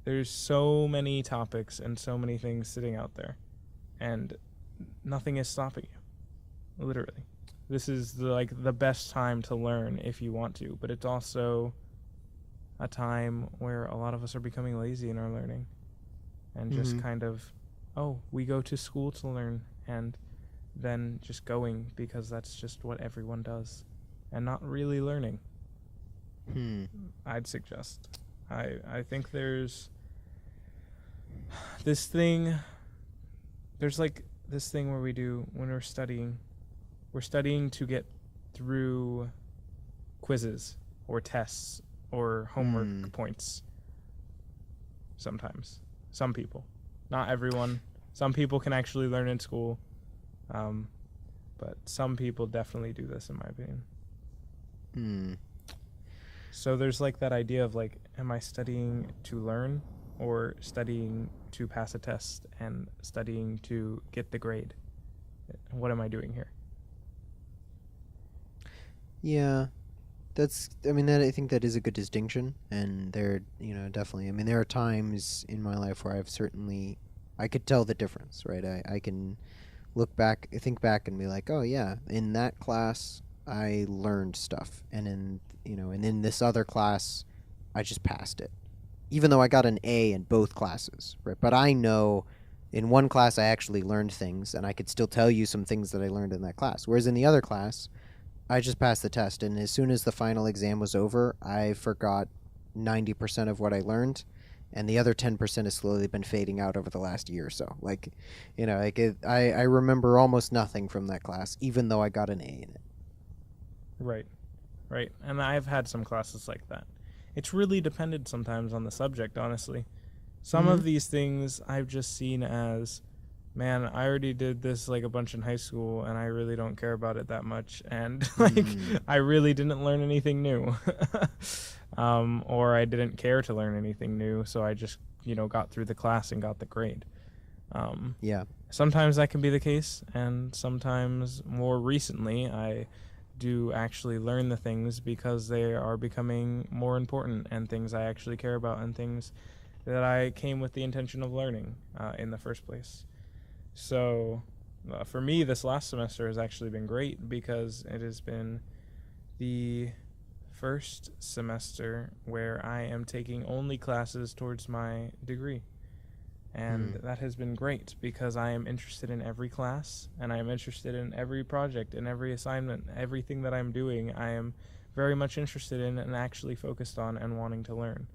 A: There's so many topics and so many things sitting out there, and nothing is stopping you. Literally. This is the best time to learn if you want to, but it's also a time where a lot of us are becoming lazy in our learning and just kind of, we go to school to learn and then just going because that's just what everyone does and not really learning. I'd suggest. I think there's this thing, there's this thing where we do when we're studying to get through quizzes or tests or homework points. Sometimes, some people, not everyone. Some people can actually learn in school, but some people definitely do this, in my opinion. So there's like that idea of like, am I studying to learn or studying to pass a test and studying to get the grade? What am I doing here?
B: Yeah, I think that is a good distinction, and definitely. I mean, there are times in my life where I could tell the difference, right? I can think back, and be like, oh yeah, in that class I learned stuff, and in this other class, I just passed it, even though I got an A in both classes, right? But I know in one class I actually learned things, and I could still tell you some things that I learned in that class, whereas in the other class, I just passed the test, and as soon as the final exam was over, I forgot 90% of what I learned, and the other 10% has slowly been fading out over the last year or so. I remember almost nothing from that class, even though I got an A in it.
A: Right. And I've had some classes like that. It's really depended sometimes on the subject, honestly. Some of these things I've just seen as, man, I already did this like a bunch in high school, and I really don't care about it that much, and I really didn't learn anything new. Or I didn't care to learn anything new, so I just got through the class and got the grade.
B: Yeah.
A: Sometimes that can be the case, and sometimes more recently I do actually learn the things because they are becoming more important and things I actually care about and things that I came with the intention of learning in the first place. So for me, this last semester has actually been great because it has been the first semester where I am taking only classes towards my degree. And that has been great because I am interested in every class, and I am interested in every project and every assignment. Everything that I'm doing, I am very much interested in and actually focused on and wanting to learn.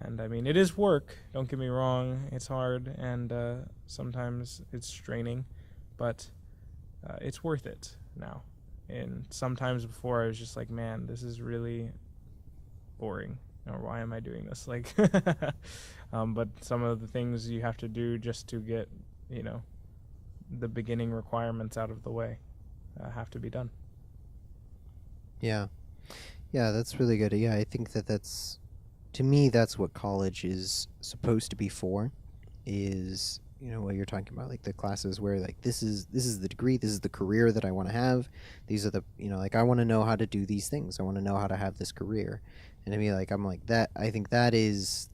A: And I mean, it is work, don't get me wrong. It's hard, and sometimes it's straining, but it's worth it now. And sometimes before I was just like, man, this is really boring, or why am I doing this? Like, but some of the things you have to do just to get, the beginning requirements out of the way have to be done.
B: Yeah. Yeah, that's really good. Yeah, I think to me, that's what college is supposed to be for, is, what you're talking about, like the classes where like this is the degree, this is the career that I want to have. These are the, like I want to know how to do these things. I want to know how to have this career. And I mean, like, I'm like that. I think that is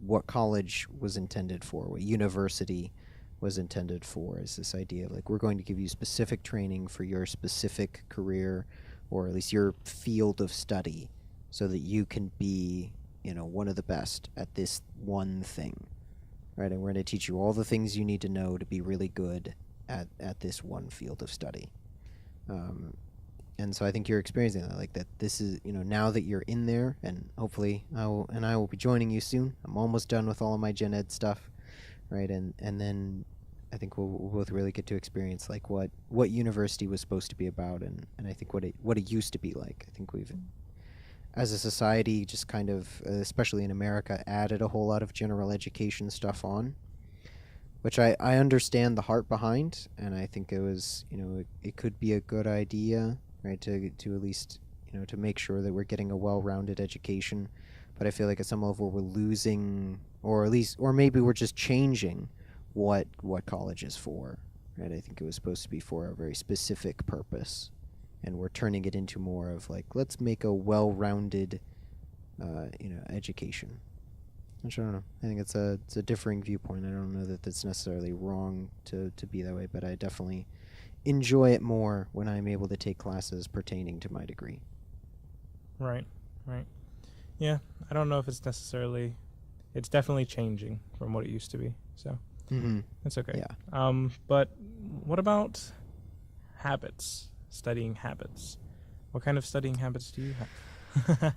B: what college was intended for, what university was intended for, is this idea of like, we're going to give you specific training for your specific career, or at least your field of study, so that you can be, one of the best at this one thing, right? And we're going to teach you all the things you need to know to be really good at this one field of study. And so I think you're experiencing that, like that this is, now that you're in there, and hopefully I will be joining you soon. I'm almost done with all of my gen ed stuff, right? And then I think we'll both really get to experience like what university was supposed to be about, and I think what it used to be like. I think we've, as a society, just kind of, especially in America, added a whole lot of general education stuff on, which I understand the heart behind, and I think it was, it could be a good idea, right, to at least, to make sure that we're getting a well-rounded education. But I feel like at some level we're losing, or maybe we're just changing what college is for, right? I think it was supposed to be for a very specific purpose, and we're turning it into more of like, let's make a well-rounded, education. Which I don't know. I think it's a differing viewpoint. I don't know that that's necessarily wrong to be that way, but I definitely enjoy it more when I'm able to take classes pertaining to my degree.
A: Right. Yeah, I don't know if it's definitely changing from what it used to be, so that's okay.
B: Yeah.
A: But what about habits? Studying habits. What kind of studying habits do you have?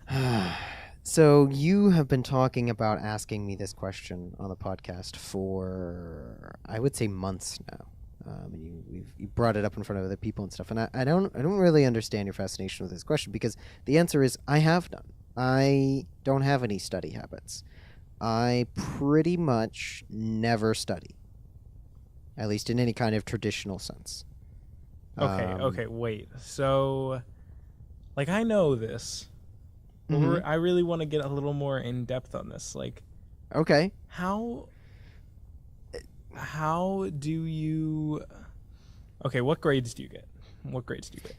B: So you have been talking about asking me this question on the podcast for, I would say, months now. And you brought it up in front of other people and stuff. And I don't really understand your fascination with this question because the answer is I have none. I don't have any study habits. I pretty much never study, at least in any kind of traditional sense.
A: Okay, wait. So, like, I know this, but
B: Mhm.
A: I really want to get a little more in depth on this. Like,
B: Okay.
A: how do you? Okay, what grades do you get? What grades do you get?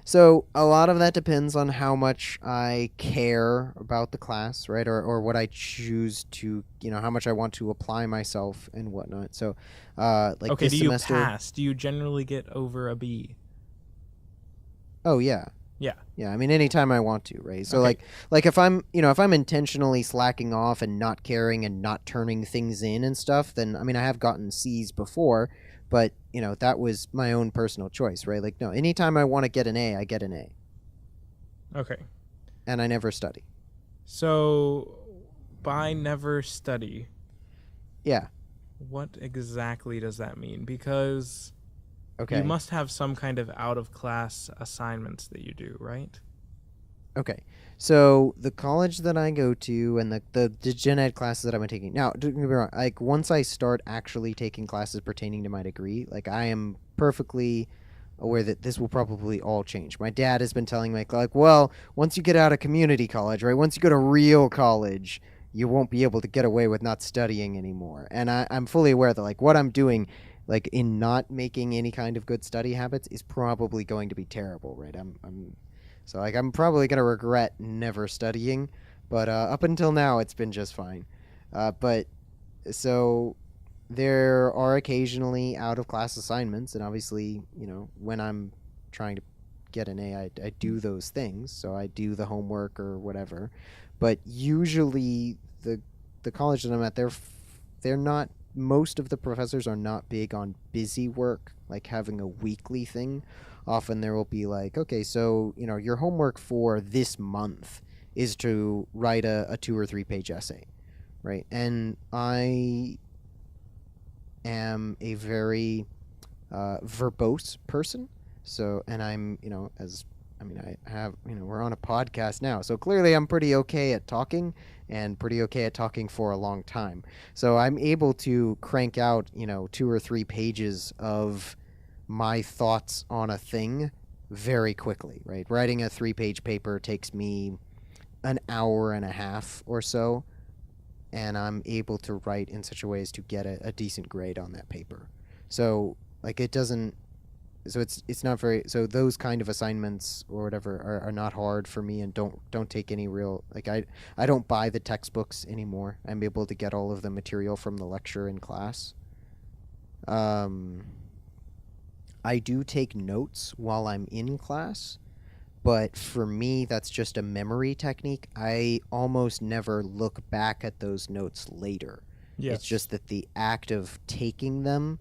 B: So a lot of that depends on how much I care about the class, right? Or what I choose to, how much I want to apply myself and whatnot. So, like
A: Okay,
B: this
A: do you
B: semester.
A: pass? Do you generally get over a B?
B: Oh yeah,
A: Yeah.
B: yeah. I mean, anytime I want to, right? So
A: Okay.
B: like if I'm intentionally slacking off and not caring and not turning things in and stuff, then I mean, I have gotten C's before, but that was my own personal choice, right? Like no, anytime I want to get an A, I get an A,
A: Okay.
B: and I never study.
A: So, by never study,
B: Yeah.
A: what exactly does that mean? Because you
B: Okay.
A: must have some kind of out of class assignments that you do, right?
B: Okay. So the college that I go to and the gen ed classes that I'm taking now, don't get me wrong, like once I start actually taking classes pertaining to my degree, like I am perfectly aware that this will probably all change. My dad has been telling me like, well, once you get out of community college, right? Once you go to real college, you won't be able to get away with not studying anymore. And I'm fully aware that like what I'm doing, like in not making any kind of good study habits, is probably going to be terrible, right? So like I'm probably gonna regret never studying, but up until now it's been just fine. But so there are occasionally out of class assignments, and obviously when I'm trying to get an A, I do those things. So I do the homework or whatever. But usually the college that I'm at, they're not. Most of the professors are not big on busy work, like having a weekly thing. Often there will be like, okay, so your homework for this month is to write a 2 or 3 page essay, right? And I am a very verbose person. So, and I'm, as I mean, I have, we're on a podcast now. So clearly I'm pretty okay at talking and pretty okay at talking for a long time. So I'm able to crank out, 2 or 3 pages of my thoughts on a thing very quickly, right? Writing a 3 page paper takes me an hour and a half or so, and I'm able to write in such a way as to get a decent grade on that paper. So like it doesn't so it's not very so those kind of assignments or whatever are not hard for me and don't take any real like I don't buy the textbooks anymore. I'm able to get all of the material from the lecture in class. Um I do take notes while I'm in class, but for me, that's just a memory technique. I almost never look back at those notes later. It's
A: Yes.
B: just that the act of taking them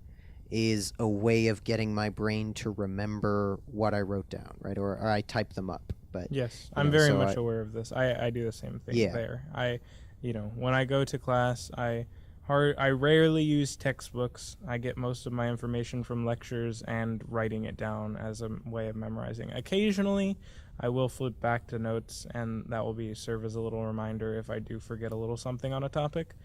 B: is a way of getting my brain to remember what I wrote down, right? Or I type them up. But,
A: Yes, I'm very
B: so
A: much aware of this. I do the same thing
B: yeah.
A: there. When I go to class, I rarely use textbooks. I get most of my information from lectures and writing it down as a way of memorizing. Occasionally, I will flip back to notes, and that will serve as a little reminder if I do forget a little something on a topic.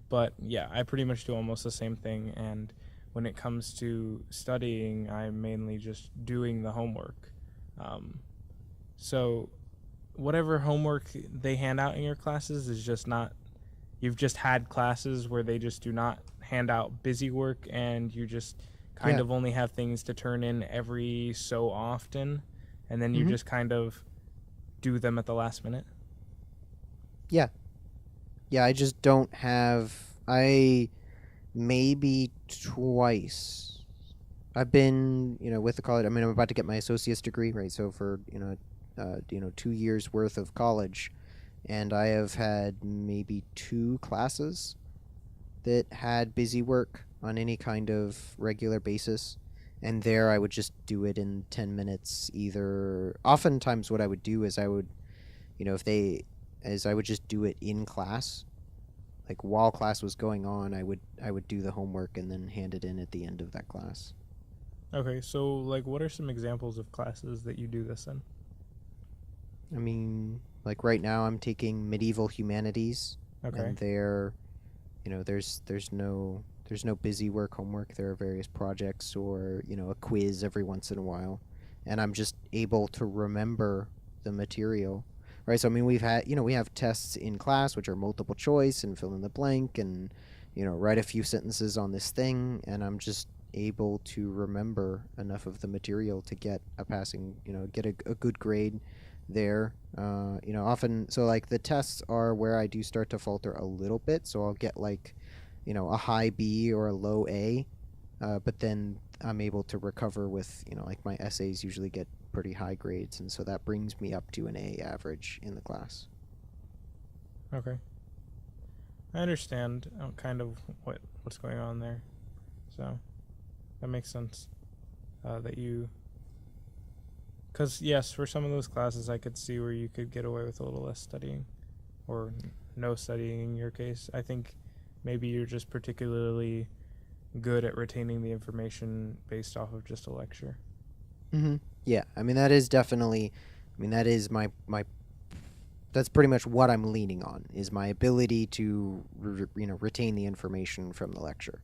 A: But yeah, I pretty much do almost the same thing. And when it comes to studying, I'm mainly just doing the homework. Um, so whatever homework they hand out in your classes is just not. You've just had classes where they just do not hand out busy work, and you just kind
B: Yeah.
A: of only have things to turn in every so often, and then you
B: Hmm.
A: just kind of do them at the last minute.
B: Yeah. Yeah, I just don't have. I maybe twice. I've been, with the college. I mean, I'm about to get my associate's degree, right? So for 2 years worth of college, and I have had maybe 2 classes that had busy work on any kind of regular basis. And there I would just do it in 10 minutes either. Oftentimes what I would do is I would, if they, is I would just do it in class. Like while class was going on, I would do the homework and then hand it in at the end of that class.
A: Okay, so like, what are some examples of classes that you do this in?
B: I mean, like right now I'm taking medieval humanities,
A: Okay.
B: and there's no busy work homework. There are various projects or, a quiz every once in a while, and I'm just able to remember the material. Right? So I mean, we have tests in class which are multiple choice and fill in the blank and, write a few sentences on this thing, and I'm just able to remember enough of the material to get a passing, get a good grade there. Often, so like the tests are where I do start to falter a little bit. So I'll get like, a high B or a low A, but then I'm able to recover with, like my essays usually get pretty high grades, and so that brings me up to an A average in the class.
A: Okay. I understand kind of what's going on there. So that makes sense. That you, because yes, for some of those classes, I could see where you could get away with a little less studying, or no studying in your case. I think maybe you're just particularly good at retaining the information based off of just a lecture.
B: Yeah, I mean that is definitely, I mean that is my that's pretty much what I'm leaning on is my ability to retain the information from the lecture,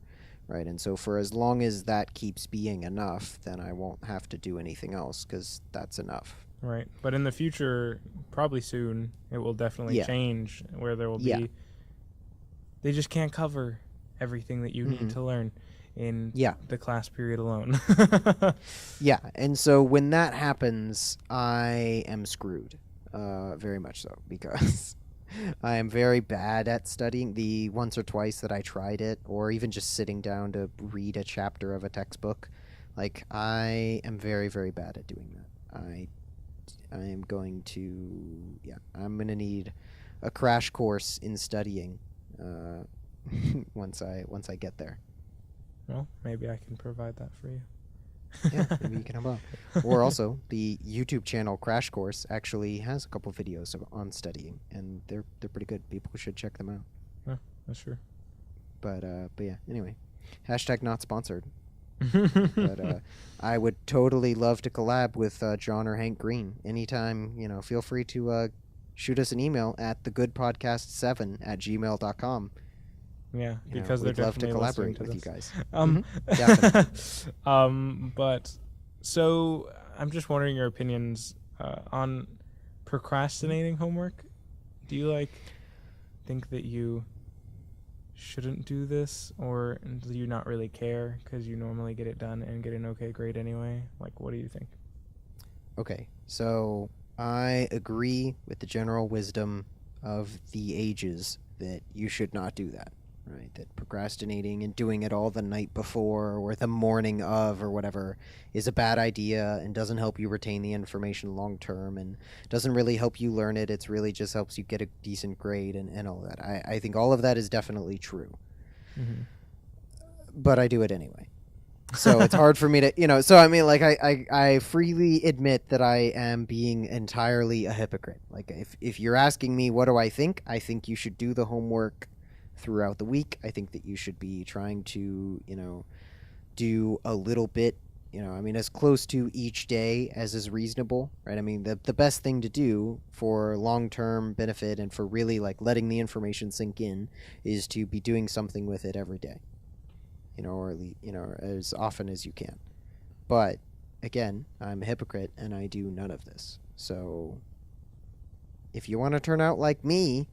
B: right? And so for as long as that keeps being enough, then I won't have to do anything else because that's enough.
A: Right. But in the future, probably soon, it will definitely
B: Yeah,
A: change where there will
B: yeah,
A: be, they just can't cover everything that you need
B: hmm
A: to learn in
B: yeah,
A: the class period alone.
B: yeah. And so when that happens, I am screwed, very much so, because I am very bad at studying. The once or twice that I tried it, or even just sitting down to read a chapter of a textbook, like I am very, very bad at doing that. I am going to, yeah, I'm gonna need a crash course in studying, uh, once I get there.
A: Well, maybe I can provide that for you.
B: Yeah, maybe you can help out. Or also, the YouTube channel Crash Course actually has a couple videos on studying, and they're pretty good. People should check them out.
A: Oh, that's true.
B: But yeah. Anyway, hashtag not sponsored. But I would totally love to collab with John or Hank Green anytime. Feel free to shoot us an email at thegoodpodcast7@gmail.com.
A: Yeah, because they're
B: We'd love to
A: definitely listening
B: collaborate
A: to
B: with you
A: this.
B: guys.
A: Um,
B: Definitely.
A: but so I'm just wondering your opinions on procrastinating homework. Do you think that you shouldn't do this, or do you not really care because you normally get it done and get an okay grade anyway? Like, what do you think?
B: Okay, so I agree with the general wisdom of the ages that you should not do that, right? That procrastinating and doing it all the night before or the morning of or whatever is a bad idea and doesn't help you retain the information long term and doesn't really help you learn it. It's really just helps you get a decent grade and all that. I think all of that is definitely true,
A: Mm-hmm.
B: but I do it anyway. So it's hard for me to, so I mean, like, I freely admit that I am being entirely a hypocrite. Like, if you're asking me what do I think you should do the homework throughout the week. I think that you should be trying to, do a little bit, I mean, as close to each day as is reasonable, right? I mean, the best thing to do for long-term benefit and for really, like, letting the information sink in is to be doing something with it every day, or at least, as often as you can. But again, I'm a hypocrite and I do none of this. So if you want to turn out like me,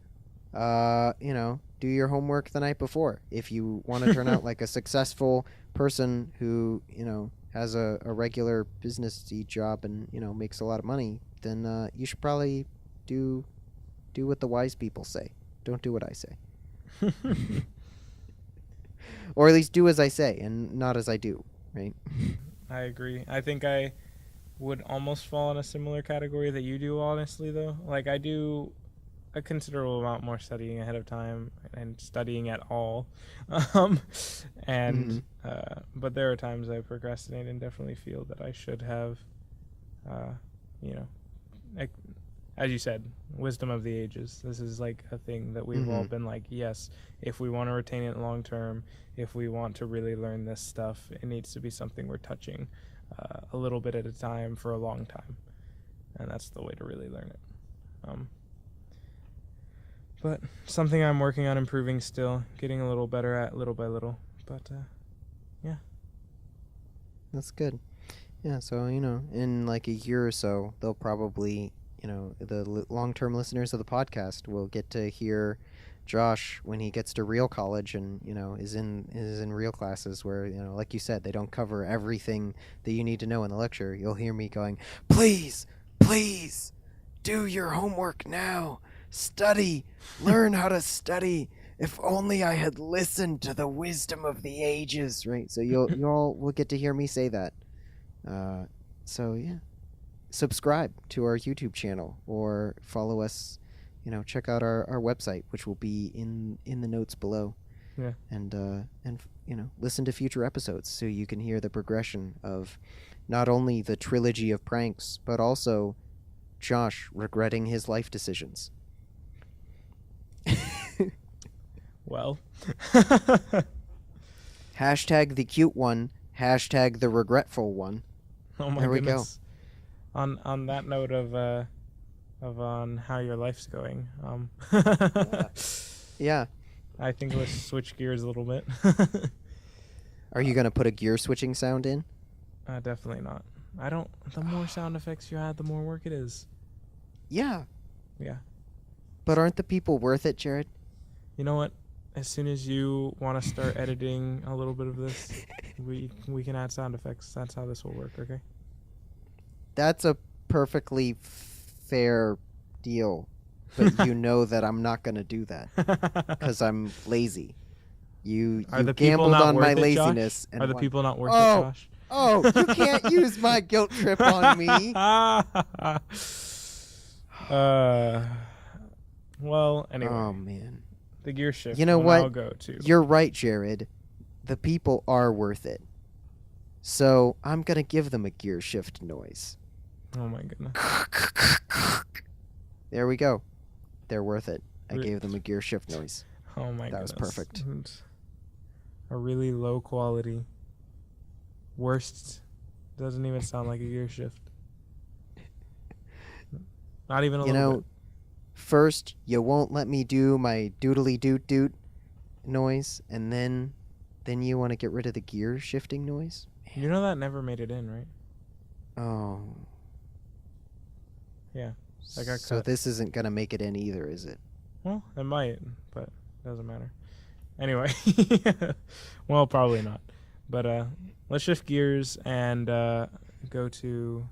B: do your homework the night before. If you want to turn out like a successful person who, has a regular businessy job and, makes a lot of money, then you should probably do what the wise people say. Don't do what I say. Or at least do as I say and not as I do, right?
A: I agree. I think I would almost fall in a similar category that you do, honestly, though. Like, I do a considerable amount more studying ahead of time and studying at all. um,
B: Mm-hmm.
A: but there are times I procrastinate and definitely feel that I should have, uh, you know, as you said, wisdom of the ages. This is like a thing that we've all been like, yes, if we want to retain it long term, if we want to really learn this stuff, it needs to be something we're touching a little bit at a time for a long time. And that's the way to really learn it. But something I'm working on improving still, getting a little better at little by little. But yeah.
B: That's good. Yeah, so, in like a year or so, they'll probably, the long-term listeners of the podcast will get to hear Josh when he gets to real college and, is in real classes where, like you said, they don't cover everything that you need to know in the lecture. You'll hear me going, please, do your homework now. Study. Learn how to study. If only I had listened to the wisdom of the ages, right? So you all will get to hear me say that. So yeah, subscribe to our YouTube channel or follow us. Check out our website, which will be in the notes below.
A: Yeah.
B: And listen to future episodes so you can hear the progression of not only the trilogy of pranks, but also Josh regretting his life decisions.
A: Well.
B: Hashtag the cute one. Hashtag the regretful one.
A: Oh my
B: there we
A: goodness. Go. On that note of on how your life's going.
B: Yeah.
A: I think let's switch gears a little bit.
B: Are you gonna put a gear switching sound in?
A: Definitely not. I don't. The more sound effects you add, the more work it is.
B: Yeah.
A: Yeah.
B: But aren't the people worth it, Jared?
A: You know what? As soon as you want to start editing a little bit of this, we can add sound effects. That's how this will work, okay?
B: That's a perfectly fair deal. But you know that I'm not going to do that because I'm lazy. You gambled on my laziness.
A: And are the people not worth it, Josh?
B: Oh, you can't use my guilt trip on me.
A: Well, anyway.
B: Oh, man.
A: The gear shift.
B: You know what?
A: I'll go to.
B: You're right, Jared. The people are worth it. So I'm going to give them a gear shift noise.
A: Oh, my goodness.
B: There we go. They're worth it. I gave them a gear shift noise.
A: Oh, my goodness.
B: That was perfect.
A: A really low quality. Worst. Doesn't even sound like a gear shift. Not even a little bit.
B: First, you won't let me do my doodly doot doot noise, and then you want to get rid of the gear shifting noise? Man.
A: You know that never made it in, right?
B: Oh.
A: Yeah. I got
B: so
A: cut.
B: This isn't going to make it in either, is it?
A: Well, it might, but it doesn't matter. Anyway. Well, probably not. But let's shift gears and go to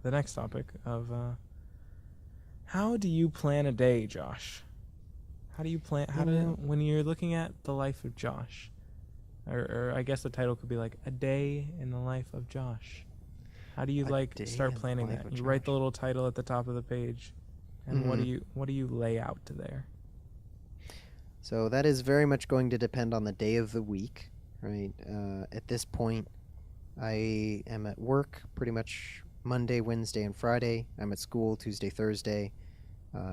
A: the next topic of... how do you plan a day, Josh? How do you plan? When you're looking at the life of Josh, or I guess the title could be like a day in the life of Josh. How do you start planning that? You write the little title at the top of the page, and what do you lay out to there?
B: So that is very much going to depend on the day of the week, right? At this point, I am at work pretty much Monday, Wednesday, and Friday. I'm at school Tuesday, Thursday.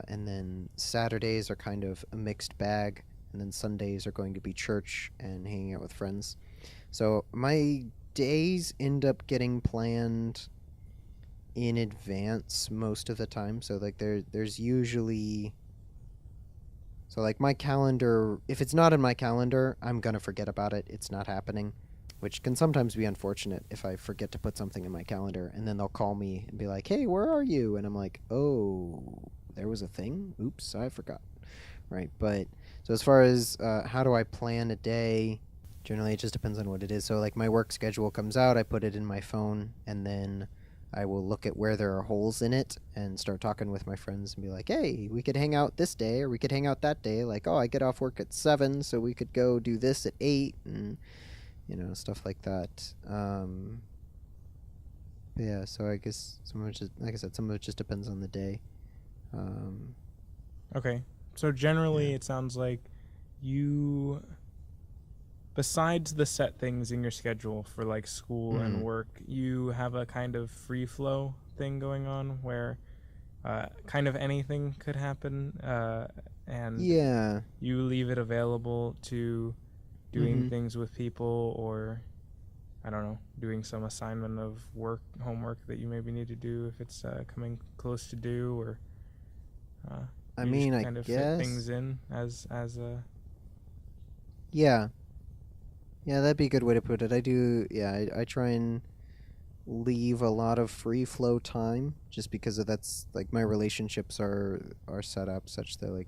B: And then Saturdays are kind of a mixed bag. And then Sundays are going to be church and hanging out with friends. So my days end up getting planned in advance most of the time. So like there's usually... So like my calendar, if it's not in my calendar, I'm going to forget about it. It's not happening, which can sometimes be unfortunate if I forget to put something in my calendar. And then they'll call me and be like, hey, where are you? And I'm like, oh, there was a thing? Oops, I forgot. Right. But so as far as how do I plan a day, generally it just depends on what it is. So like my work schedule comes out, I put it in my phone, and then I will look at where there are holes in it and start talking with my friends and be like, hey, we could hang out this day or we could hang out that day. Like, oh, I get off work at 7, so we could go do this at 8 and, stuff like that. Yeah, so I guess some of it just, like I said, some of it just depends on the day.
A: Okay. So generally it sounds like you, besides the set things in your schedule for like school and work, you have a kind of free flow thing going on where kind of anything could happen, and
B: Yeah.
A: you leave it available to doing
B: Mhm.
A: things with people, or I don't know, doing some assignment of homework that you maybe need to do if it's coming close to due, or
B: I
A: you just
B: mean, I
A: kind of fit
B: guess.
A: things in as a.
B: Yeah. Yeah, that'd be a good way to put it. I do. Yeah, I try and leave a lot of free flow time just because of that's like my relationships are set up such that like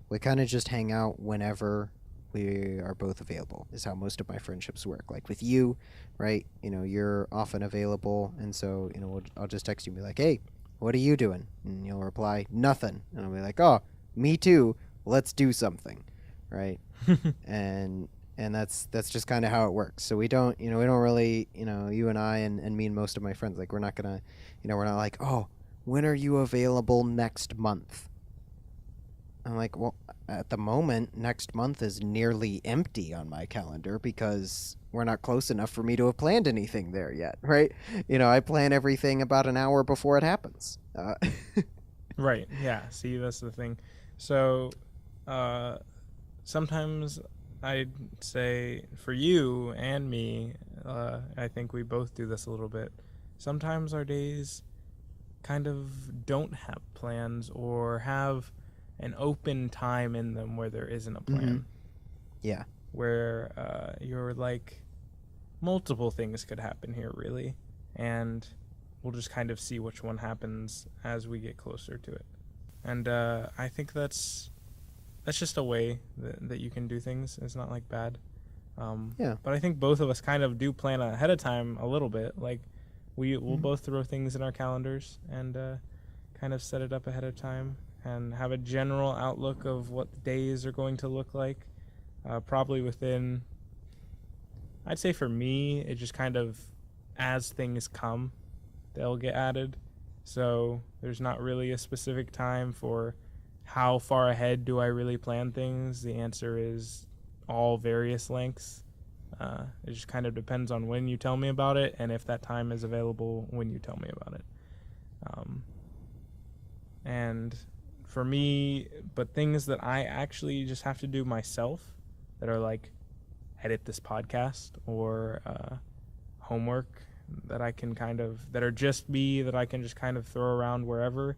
B: we kind of just hang out whenever we are both available is how most of my friendships work. Like with you, right, you're often available, and so I'll just text you and be like, hey, what are you doing? And you'll reply nothing, and I'll be like, oh, me too, let's do something, right? and and that's just kind of how it works. So we don't really, you and I and me and most of my friends, like we're not gonna, we're not like, oh, when are you available next month? I'm like, well, at the moment, next month is nearly empty on my calendar because we're not close enough for me to have planned anything there yet, right? I plan everything about an hour before it happens.
A: Right. Yeah. See, that's the thing. So, uh, sometimes I'd say for you and me, I think we both do this a little bit. Sometimes our days kind of don't have plans or have an open time in them where there isn't a
B: Mm-hmm.
A: plan,
B: Yeah.
A: where you're like, multiple things could happen here, really, and we'll just kind of see which one happens as we get closer to it. And I think that's just a way that you can do things. It's not like bad.
B: Yeah.
A: But I think both of us kind of do plan ahead of time a little bit. Like we'll
B: Mm-hmm.
A: both throw things in our calendars and kind of set it up ahead of time and have a general outlook of what the days are going to look like. Probably within, I'd say for me, it just kind of as things come, they'll get added. So there's not really a specific time for how far ahead do I really plan things. The answer is all various lengths. It just kind of depends on when you tell me about it and if that time is available when you tell me about it. Um, and for me, but things that I actually just have to do myself that are like edit this podcast or homework that I can that are just me that I can just kind of throw around wherever.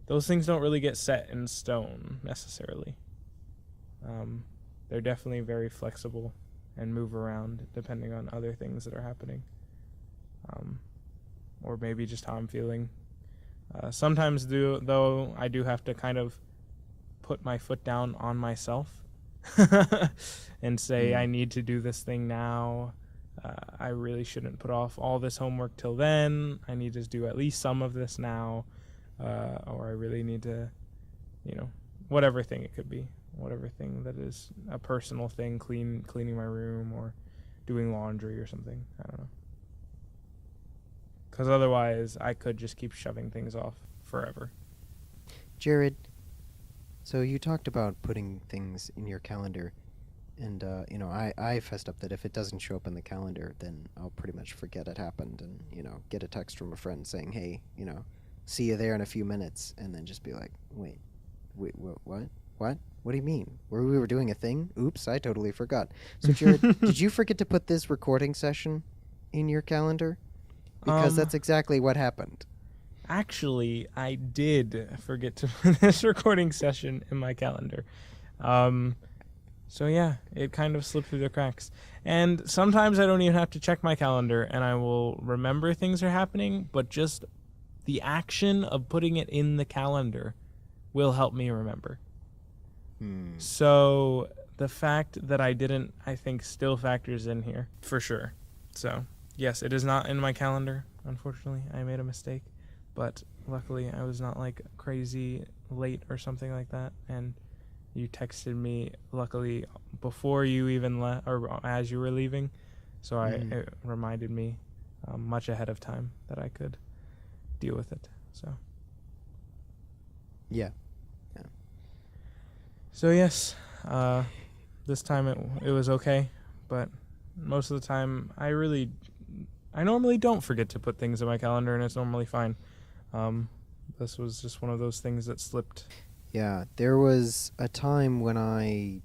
A: Those things don't really get set in stone necessarily. They're definitely very flexible and move around depending on other things that are happening, or maybe just how I'm feeling. Sometimes, though, I do have to kind of put my foot down on myself and say, I need to do this thing now. I really shouldn't put off all this homework till then. I need to do at least some of this now. Or I really need to, whatever thing it could be, whatever thing that is a personal thing, cleaning my room or doing laundry or something. I don't know. Because otherwise, I could just keep shoving things off forever.
B: Jared, so you talked about putting things in your calendar, and I fessed up that if it doesn't show up in the calendar, then I'll pretty much forget it happened, and get a text from a friend saying, hey, see you there in a few minutes, and then just be like, wait, what do you mean? We were doing a thing? Oops, I totally forgot. So Jared, did you forget to put this recording session in your calendar? Because that's exactly what happened.
A: Actually, I did forget to put this recording session in my calendar. So yeah, it kind of slipped through the cracks. And sometimes I don't even have to check my calendar and I will remember things are happening, but just the action of putting it in the calendar will help me remember. So the fact that I didn't, I think, still factors in here for sure. So yes, it is not in my calendar. Unfortunately, I made a mistake, but luckily I was not like crazy late or something like that. And you texted me luckily before you even left or as you were leaving. So it reminded me much ahead of time that I could deal with it. So
B: Yeah.
A: So yes, this time it was okay, but most of the time I normally don't forget to put things in my calendar and it's normally fine. This was just one of those things that slipped.
B: Yeah, there was a time when I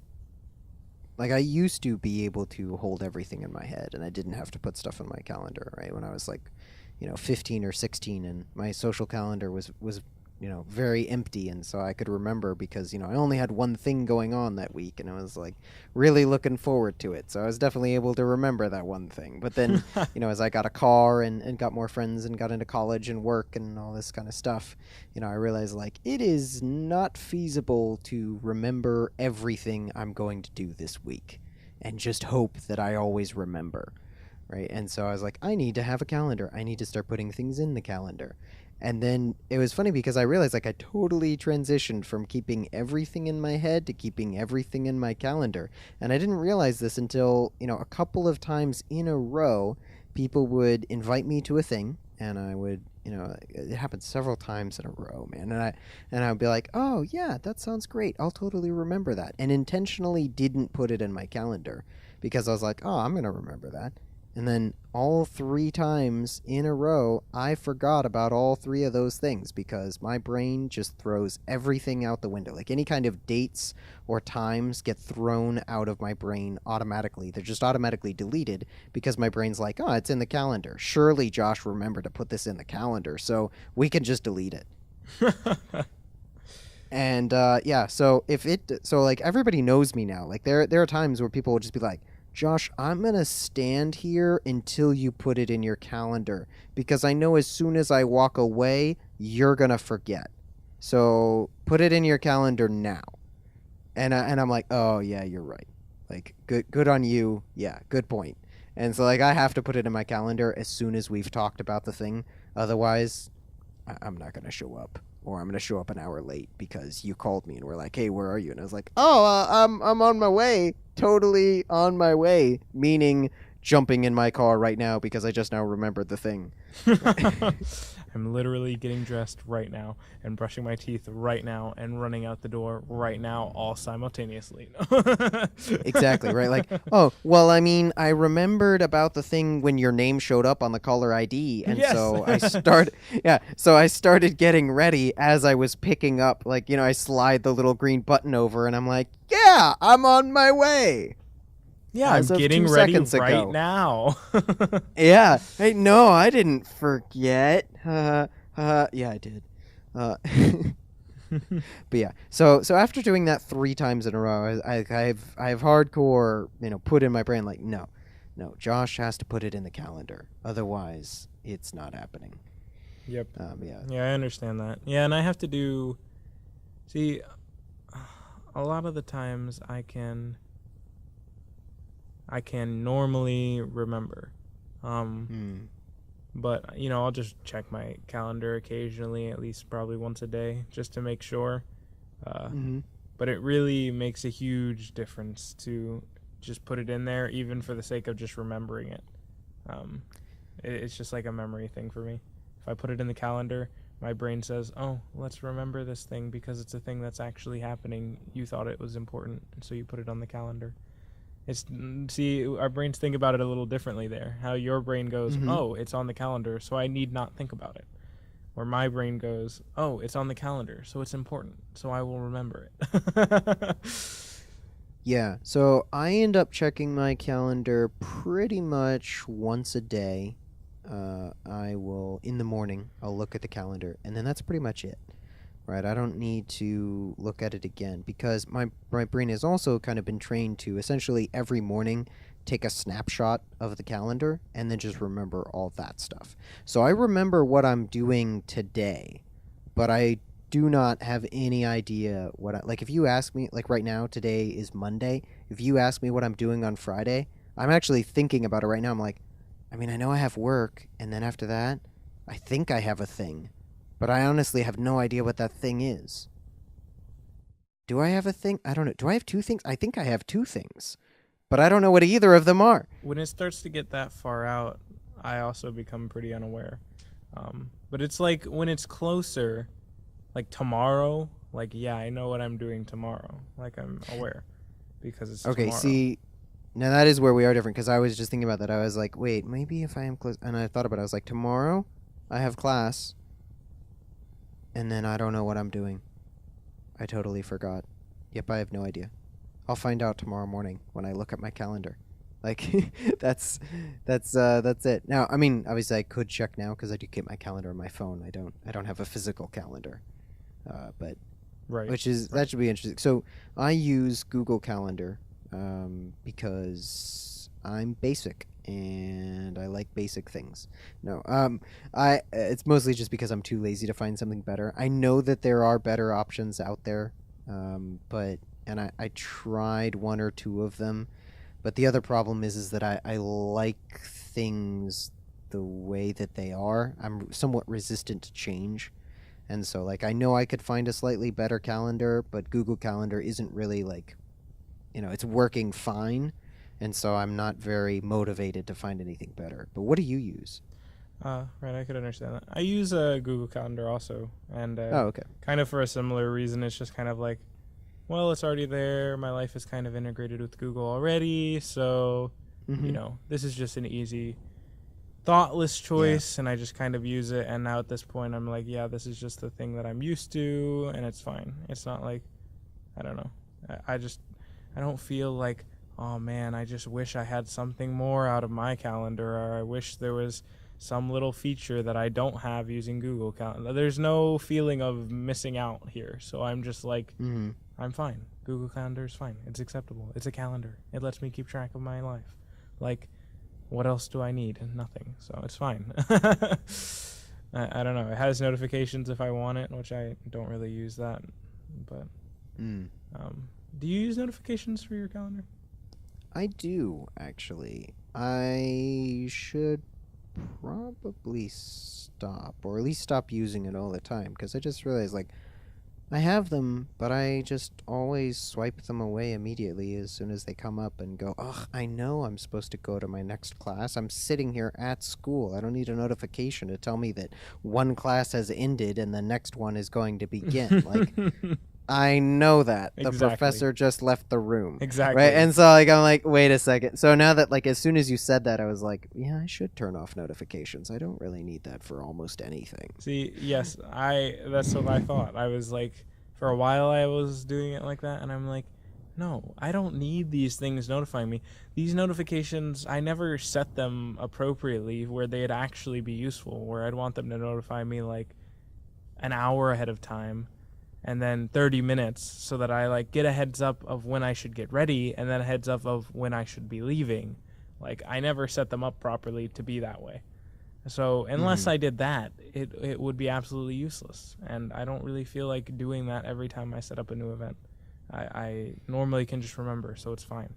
B: used to be able to hold everything in my head and I didn't have to put stuff in my calendar, right? When I was like, 15 or 16 and my social calendar was very empty, and so I could remember because, I only had one thing going on that week and I was like really looking forward to it. So I was definitely able to remember that one thing. But then, as I got a car and got more friends and got into college and work and all this kind of stuff, I realized like it is not feasible to remember everything I'm going to do this week and just hope that I always remember. Right. And so I was like, I need to have a calendar. I need to start putting things in the calendar. And then it was funny because I realized like I totally transitioned from keeping everything in my head to keeping everything in my calendar. And I didn't realize this until, a couple of times in a row, people would invite me to a thing and I would, it happened several times in a row, man. And I'd be like, "Oh, yeah, that sounds great. I'll totally remember that." And intentionally didn't put it in my calendar because I was like, "Oh, I'm going to remember that." And then all 3 times in a row, I forgot about all 3 of those things because my brain just throws everything out the window. Like any kind of dates or times get thrown out of my brain automatically. They're just automatically deleted because my brain's like, oh, it's in the calendar. Surely Josh remembered to put this in the calendar, so we can just delete it. And yeah, so like everybody knows me now. Like there are times where people will just be like, Josh, I'm going to stand here until you put it in your calendar because I know as soon as I walk away, you're going to forget. So put it in your calendar now. And I'm like, oh, yeah, you're right. Like, good on you. Yeah, good point. And so, like, I have to put it in my calendar as soon as we've talked about the thing. Otherwise, I'm not going to show up. Or I'm going to show up an hour late because you called me and were like, hey, where are you? And I was like, oh, I'm on my way. Totally on my way. Meaning jumping in my car right now because I just now remembered the thing.
A: I'm literally getting dressed right now and brushing my teeth right now and running out the door right now, all simultaneously.
B: Exactly, right? Like, oh, well, I mean, I remembered about the thing when your name showed up on the caller ID, and
A: Yes.
B: so I started getting ready as I was picking up, like, I slide the little green button over, and I'm like, yeah, I'm on my way.
A: Yeah, I'm getting ready right now.
B: Yeah. Hey, no, I didn't forget. Yeah, I did. But yeah. So after doing that 3 times in a row, I have hardcore, put in my brain like, no, Josh has to put it in the calendar. Otherwise, it's not happening.
A: Yep.
B: Yeah.
A: Yeah, I understand that. Yeah, and I have to see, a lot of the times I can normally remember. But, I'll just check my calendar occasionally, at least probably once a day, just to make sure. But it really makes a huge difference to just put it in there, even for the sake of just remembering it. It's just like a memory thing for me. If I put it in the calendar, my brain says, oh, let's remember this thing because it's a thing that's actually happening. You thought it was important, and so you put it on the calendar. See, our brains think about it a little differently there. How your brain goes, oh, it's on the calendar, so I need not think about it. Where my brain goes, oh, it's on the calendar, so it's important, so I will remember it.
B: Yeah, so I end up checking my calendar pretty much once a day. I will, in the morning, I'll look at the calendar, and then that's pretty much it. Right, I don't need to look at it again because my brain has also kind of been trained to essentially every morning take a snapshot of the calendar and then just remember all that stuff. So I remember what I'm doing today, but I do not have any idea like if you ask me, like right now, today is Monday, if you ask me what I'm doing on Friday, I'm actually thinking about it right now. I'm like, I mean, I know I have work, and then after that, I think I have a thing. But I honestly have no idea what that thing is. Do I have a thing? I don't know. Do I have 2 things? I think I have 2 things. But I don't know what either of them are.
A: When it starts to get that far out, I also become pretty unaware. But it's like when it's closer, like tomorrow, like, yeah, I know what I'm doing tomorrow. Like, I'm aware because it's
B: okay,
A: tomorrow.
B: See, now that is where we are different because I was just thinking about that. I was like, wait, maybe if I am close. And I thought about it. I was like, tomorrow I have class. and then I don't know what I'm doing. I totally forgot. Yep, I have no idea. I'll find out tomorrow morning when I look at my calendar. Like that's that's it. Now, I mean, obviously I could check now because I do keep my calendar on my phone. I don't have a physical calendar. But
A: Right.
B: which is
A: Right.
B: that should be interesting. So I use Google Calendar because I'm basic and I like basic things. No, I it's mostly just because I'm too lazy to find something better. I know that there are better options out there, but and I tried one or two of them, but the other problem is that I like things the way that they are. I'm somewhat resistant to change. And so, like, I know I could find a slightly better calendar, but Google Calendar isn't really like, it's working fine. And so I'm not very motivated to find anything better. But what do you use?
A: Right, I could understand that. I use Google Calendar also, and
B: Oh, okay.
A: kind of for a similar reason. It's just kind of like, well, it's already there. My life is kind of integrated with Google already, so
B: Mm-hmm.
A: this is just an easy, thoughtless
B: Yeah.
A: choice, and I just kind of use it. And now at this point, I'm like, yeah, this is just the thing that I'm used to, and it's fine. It's not like, I don't know. I don't feel like, oh man, I just wish I had something more out of my calendar, or I wish there was some little feature that I don't have using Google Calendar. There's no feeling of missing out here. So I'm just like,
B: Mm-hmm.
A: I'm fine. Google Calendar is fine. It's acceptable. It's a calendar. It lets me keep track of my life. Like, what else do I need? Nothing. So it's fine. I don't know. It has notifications if I want it, which I don't really use that. But
B: Mm.
A: do you use notifications for your calendar?
B: I do, actually. I should probably stop, or at least stop using it all the time, because I just realized, like, I have them, but I just always swipe them away immediately as soon as they come up and go, ugh, I know I'm supposed to go to my next class. I'm sitting here at school. I don't need a notification to tell me that one class has ended and the next one is going to begin. Like, I know that. The
A: Exactly.
B: professor just left the room. Right?
A: Exactly.
B: And so, like, I'm like, wait a second. So now that, like, as soon as you said that, I was like, yeah, I should turn off notifications. I don't really need that for almost anything.
A: See, yes, that's what I thought. I was like, for a while I was doing it like that, and I'm like, no, I don't need these things notifying me. These notifications, I never set them appropriately where they'd actually be useful, where I'd want them to notify me like an hour ahead of time and then 30 minutes so that I like get a heads up of when I should get ready and then a heads up of when I should be leaving. Like I never set them up properly to be that way. So unless
B: Mm-hmm.
A: I did that, it would be absolutely useless. And I don't really feel like doing that every time I set up a new event. I normally can just remember, so it's fine.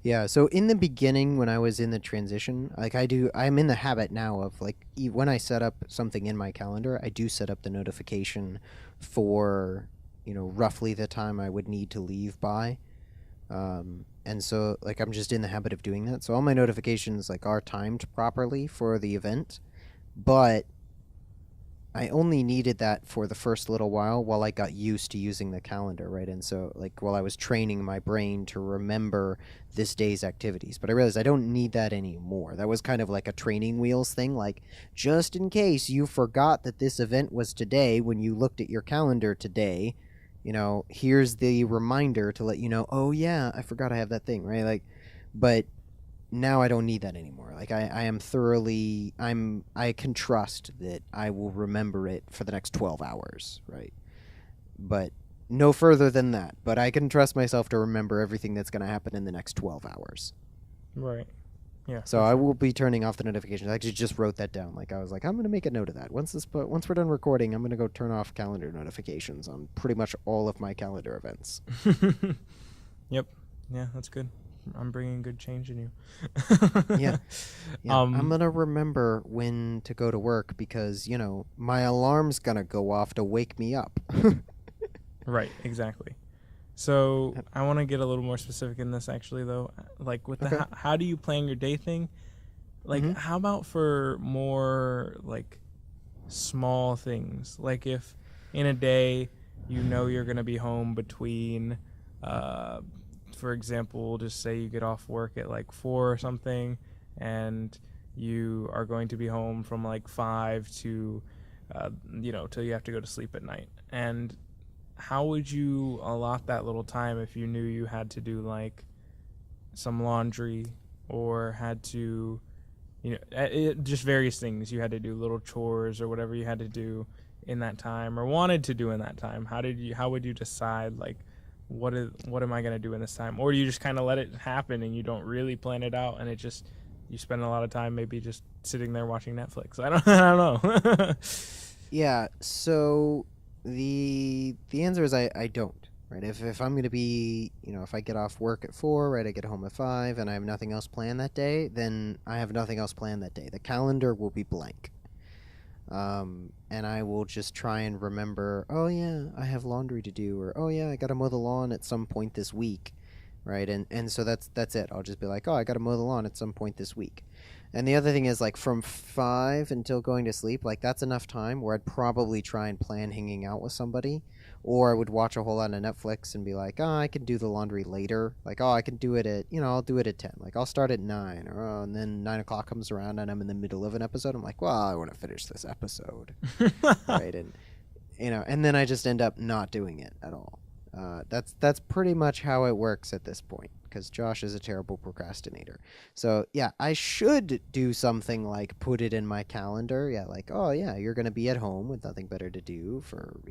B: Yeah, so in the beginning when I was in the transition, like I'm in the habit now of like when I set up something in my calendar, I do set up the notification for, roughly the time I would need to leave by. And so like I'm just in the habit of doing that. So all my notifications like are timed properly for the event, but I only needed that for the first little while I got used to using the calendar, right? And so, like, while I was training my brain to remember this day's activities. But I realized I don't need that anymore. That was kind of like a training wheels thing. Like, just in case you forgot that this event was today when you looked at your calendar today, here's the reminder to let you know, oh, yeah, I forgot I have that thing, right? Like, but now I don't need that anymore. Like I am thoroughly I can trust that I will remember it for the next 12 hours, right? But no further than that. But I can trust myself to remember everything that's going to happen in the next 12 hours.
A: Right. Yeah,
B: So
A: for
B: I
A: sure.
B: will be turning off the notifications. I actually just wrote that down. Like I was like I'm going to make a note of that. Once we're done recording, I'm going to go turn off calendar notifications on pretty much all of my calendar events.
A: Yep. Yeah, that's good. I'm bringing good change in you.
B: Yeah. Yeah, I'm
A: um
B: gonna remember when to go to work because, my alarm's gonna go off to wake me up.
A: right, exactly. So I want to get a little more specific in this actually though. Like with the
B: Okay.
A: how do you plan your day thing? Like
B: Mm-hmm.
A: how about for more like small things? Like if in a day you're going to be home between uh for example, just say you get off work at like 4 or something and you are going to be home from like 5 to till you have to go to sleep at night. And how would you allot that little time if you knew you had to do like some laundry or had to, just various things you had to do, little chores or whatever you had to do in that time or wanted to do in that time? How would you decide like what am I going to do in this time? Or do you just kind of let it happen and you don't really plan it out and you spend a lot of time maybe just sitting there watching Netflix? I don't know.
B: Yeah, so the answer is I don't. Right? If I'm going to be, if I get off work at 4, right, I get home at 5 and I have nothing else planned that day, then I have nothing else planned that day. The calendar will be blank. And I will just try and remember, oh yeah, I have laundry to do, or oh yeah, I got to mow the lawn at some point this week, right? And so that's it. I'll just be like, oh, I got to mow the lawn at some point this week. And the other thing is, like, from 5 until going to sleep, like, that's enough time where I'd probably try and plan hanging out with somebody. Or I would watch a whole lot of Netflix and be like, oh, I can do the laundry later. Like, oh, I can do it at, I'll do it at 10. Like, I'll start at 9. And then 9 o'clock comes around and I'm in the middle of an episode. I'm like, well, I want to finish this episode. Right? And, and then I just end up not doing it at all. That's pretty much how it works at this point, because Josh is a terrible procrastinator. So yeah, I should do something like put it in my calendar. Yeah, like, oh yeah, you're gonna be at home with nothing better to do for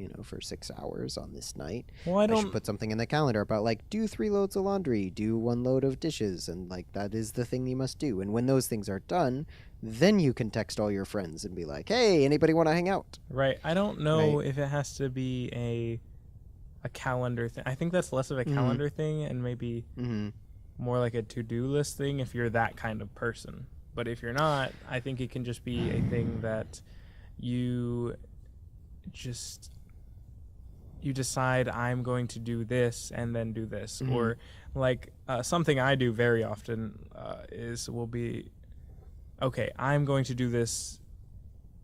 B: 6 hours on this night.
A: Well,
B: I should put something in the calendar about like do 3 loads of laundry, do 1 load of dishes, and like that is the thing you must do. And when those things are done, then you can text all your friends and be like, hey, anybody want to hang out?
A: Right. I don't know if it has to be a calendar thing. I think that's less of a calendar thing and maybe more like a to-do list thing if you're that kind of person. But if you're not, I think it can just be a thing that you decide I'm going to do this and then do this. Or like something I do very often will be, okay, I'm going to do this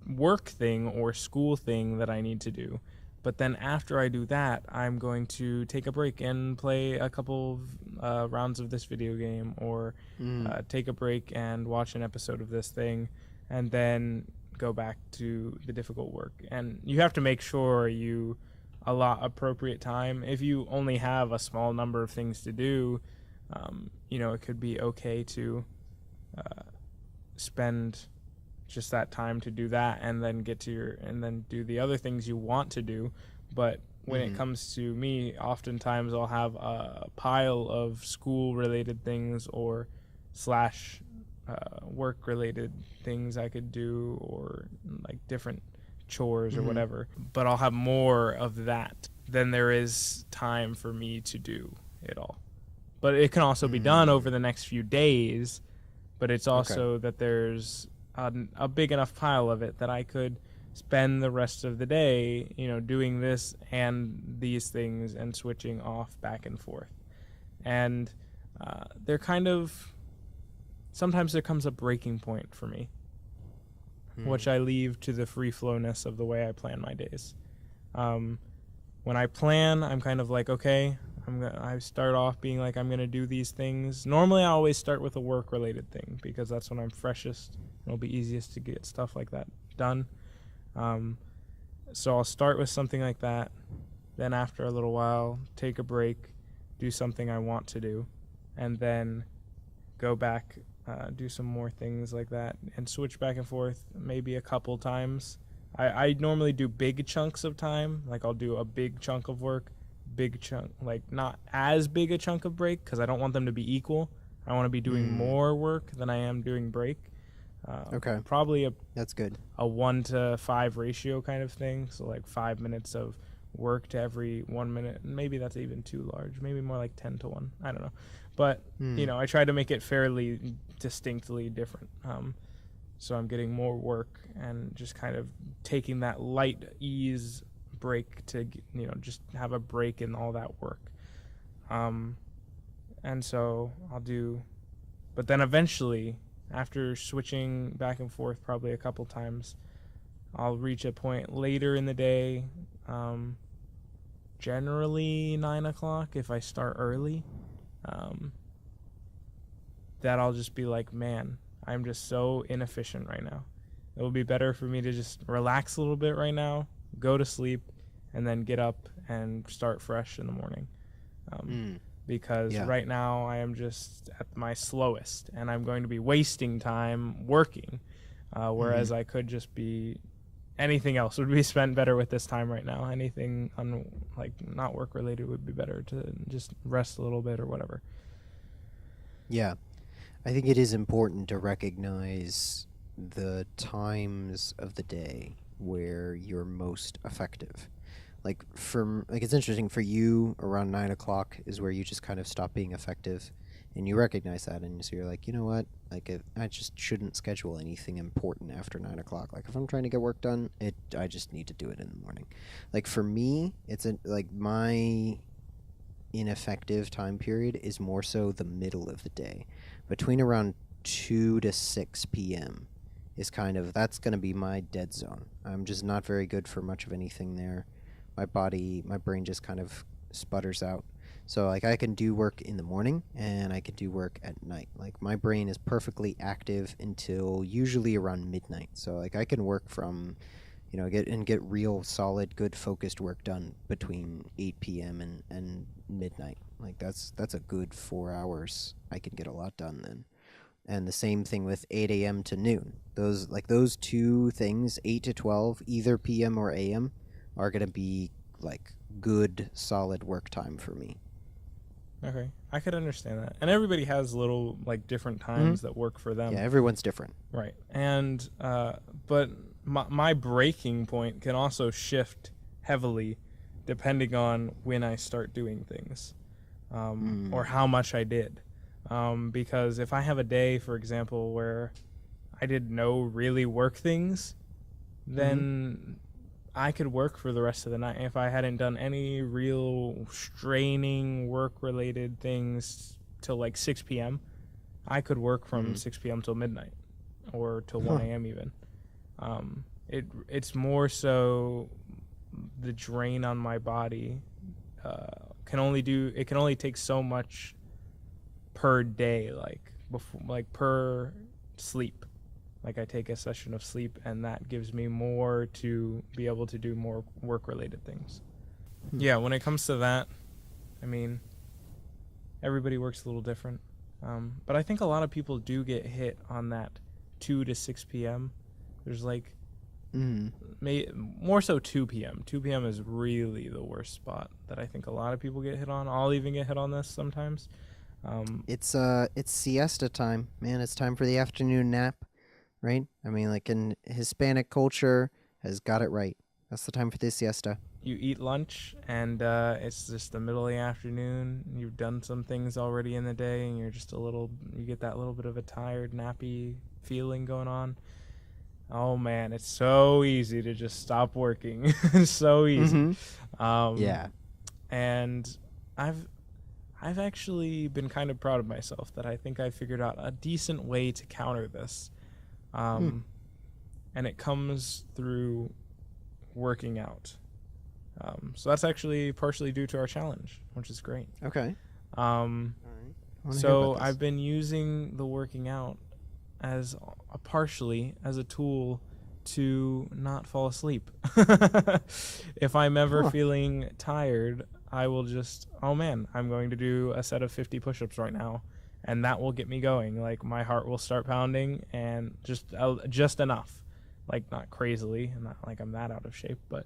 A: work thing or school thing that I need to do. But then after I do that, I'm going to take a break and play a couple of rounds of this video game, or take a break and watch an episode of this thing, and then go back to the difficult work. And you have to make sure you allot appropriate time. If you only have a small number of things to do, it could be okay to spend just that time to do that and then and then do the other things you want to do. But when it comes to me, oftentimes I'll have a pile of school related things or / work related things I could do, or like different chores or whatever, but I'll have more of that than there is time for me to do it all. But it can also be done over the next few days, but it's also that there's a big enough pile of it that I could spend the rest of the day, doing this and these things and switching off back and forth. And they're kind of, sometimes there comes a breaking point for me, which I leave to the free flowness of the way I plan my days. When I plan, I'm kind of like, okay, I start off being like, I'm going to do these things. Normally, I always start with a work-related thing because that's when I'm freshest. It'll be easiest to get stuff like that done. So I'll start with something like that. Then after a little while, take a break, do something I want to do, and then go back, do some more things like that, and switch back and forth maybe a couple times. I normally do big chunks of time. Like I'll do a big chunk of work, big chunk, like not as big a chunk of break because I don't want them to be equal. I want to be doing more work than I am doing break. Probably
B: that's good.
A: A 1-to-5 ratio kind of thing. So like 5 minutes of work to every 1 minute. Maybe that's even too large. Maybe more like 10-to-1. I don't know. But I try to make it fairly distinctly different. So I'm getting more work and just kind of taking that light ease break to just have a break in all that work. And so I'll do, but then eventually, after switching back and forth probably a couple times, I'll reach a point later in the day, generally 9 o'clock if I start early, that I'll just be like, man, I'm just so inefficient right now. It will be better for me to just relax a little bit right now, go to sleep, and then get up and start fresh in the morning. Because
B: Yeah.
A: right now I am just at my slowest, and I'm going to be wasting time working, whereas I could just be anything else would be spent better with this time right now. Anything like not work related would be better to just rest a little bit or whatever.
B: Yeah. I think it is important to recognize the times of the day where you're most effective. Like it's interesting for you, around 9 o'clock is where you just kind of stop being effective, and you recognize that, and so you're like, you know what, like I just shouldn't schedule anything important after 9 o'clock. Like if I'm trying to get work done, I just need to do it in the morning. Like for me, like my ineffective time period is more so the middle of the day, between around 2 to 6 p.m. is that's going to be my dead zone. I'm just not very good for much of anything there. My brain just kind of sputters out. So like I can do work in the morning and I can do work at night. Like my brain is perfectly active until usually around midnight. So like I can work from, get real solid, good focused work done between 8 p.m. and midnight. Like that's a good 4 hours. I can get a lot done then. And the same thing with 8 a.m. to noon. Those two things, 8 to 12, either p.m. or a.m., are going to be like good solid work time for me.
A: Okay, I could understand that. And everybody has little like different times that work for them.
B: Yeah, everyone's different.
A: Right. And but my breaking point can also shift heavily depending on when I start doing things, or how much I did. Because if I have a day, for example, where I did no really work things, then I could work for the rest of the night. If I hadn't done any real straining work-related things till like 6 p.m., I could work from 6 p.m. till midnight or till 1 a.m. even. It's more so the drain on my body can only take so much per day, like per sleep. Like I take a session of sleep, and that gives me more to be able to do more work-related things. Yeah, when it comes to that, I mean, everybody works a little different. But I think a lot of people do get hit on that 2 to 6 p.m. There's like, more so 2 p.m. 2 p.m. is really the worst spot that I think a lot of people get hit on. I'll even get hit on this sometimes.
B: It's siesta time, man. It's time for the afternoon nap. Right? I mean, like in Hispanic culture has got it right. That's the time for the siesta.
A: You eat lunch, and it's just the middle of the afternoon. You've done some things already in the day, and you get that little bit of a tired, nappy feeling going on. Oh, man, it's so easy to just stop working. It's so easy.
B: Yeah.
A: And I've actually been kind of proud of myself that I think I figured out a decent way to counter this. And it comes through working out. So that's actually partially due to our challenge, which is great.
B: Okay.
A: So I've been using the working out partially as a tool to not fall asleep. If I'm ever feeling tired, I will just, I'm going to do a set of 50 push-ups right now. And that will get me going. Like my heart will start pounding, and just enough, like not crazily, not like I'm that out of shape, but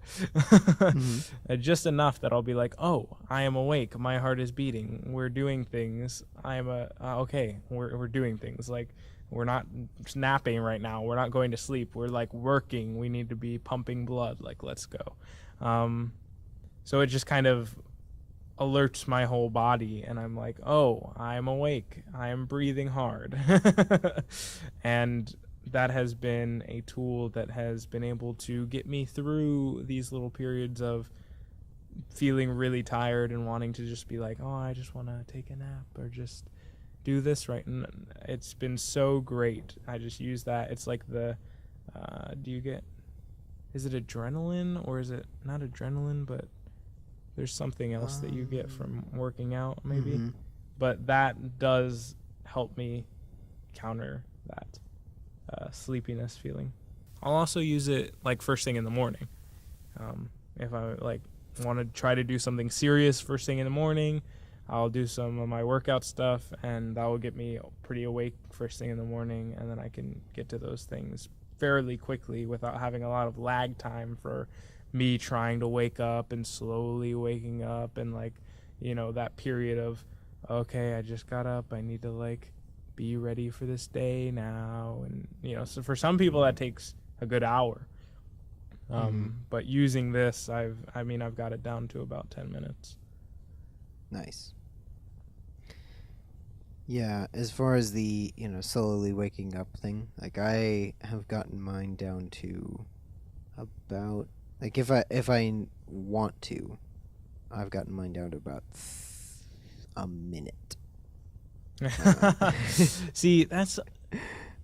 A: just enough that I'll be like, oh, I am awake. My heart is beating. We're doing things. Okay. We're doing things. Like we're not napping right now. We're not going to sleep. We're like working. We need to be pumping blood. Like let's go. So it just kind of alerts my whole body, and I'm like, oh, I'm awake, I'm breathing hard. And that has been a tool that has been able to get me through these little periods of feeling really tired and wanting to just be like, oh, I just want to take a nap or just do this right. And it's been so great. I just use that. It's like is it adrenaline, or is it not adrenaline, but there's something else that you get from working out, maybe. But that does help me counter that sleepiness feeling. I'll also use it like first thing in the morning. If I like want to try to do something serious first thing in the morning, I'll do some of my workout stuff, and that will get me pretty awake first thing in the morning, and then I can get to those things fairly quickly without having a lot of lag time for me trying to wake up and slowly waking up, and like, that period of, okay, I just got up, I need to like be ready for this day now. And so for some people that takes a good hour. But using this, I've got it down to about 10 minutes.
B: Nice. Yeah, as far as the, slowly waking up thing, like I have gotten mine down to about, like if I want to, I've gotten mine down to about a minute.
A: See, that's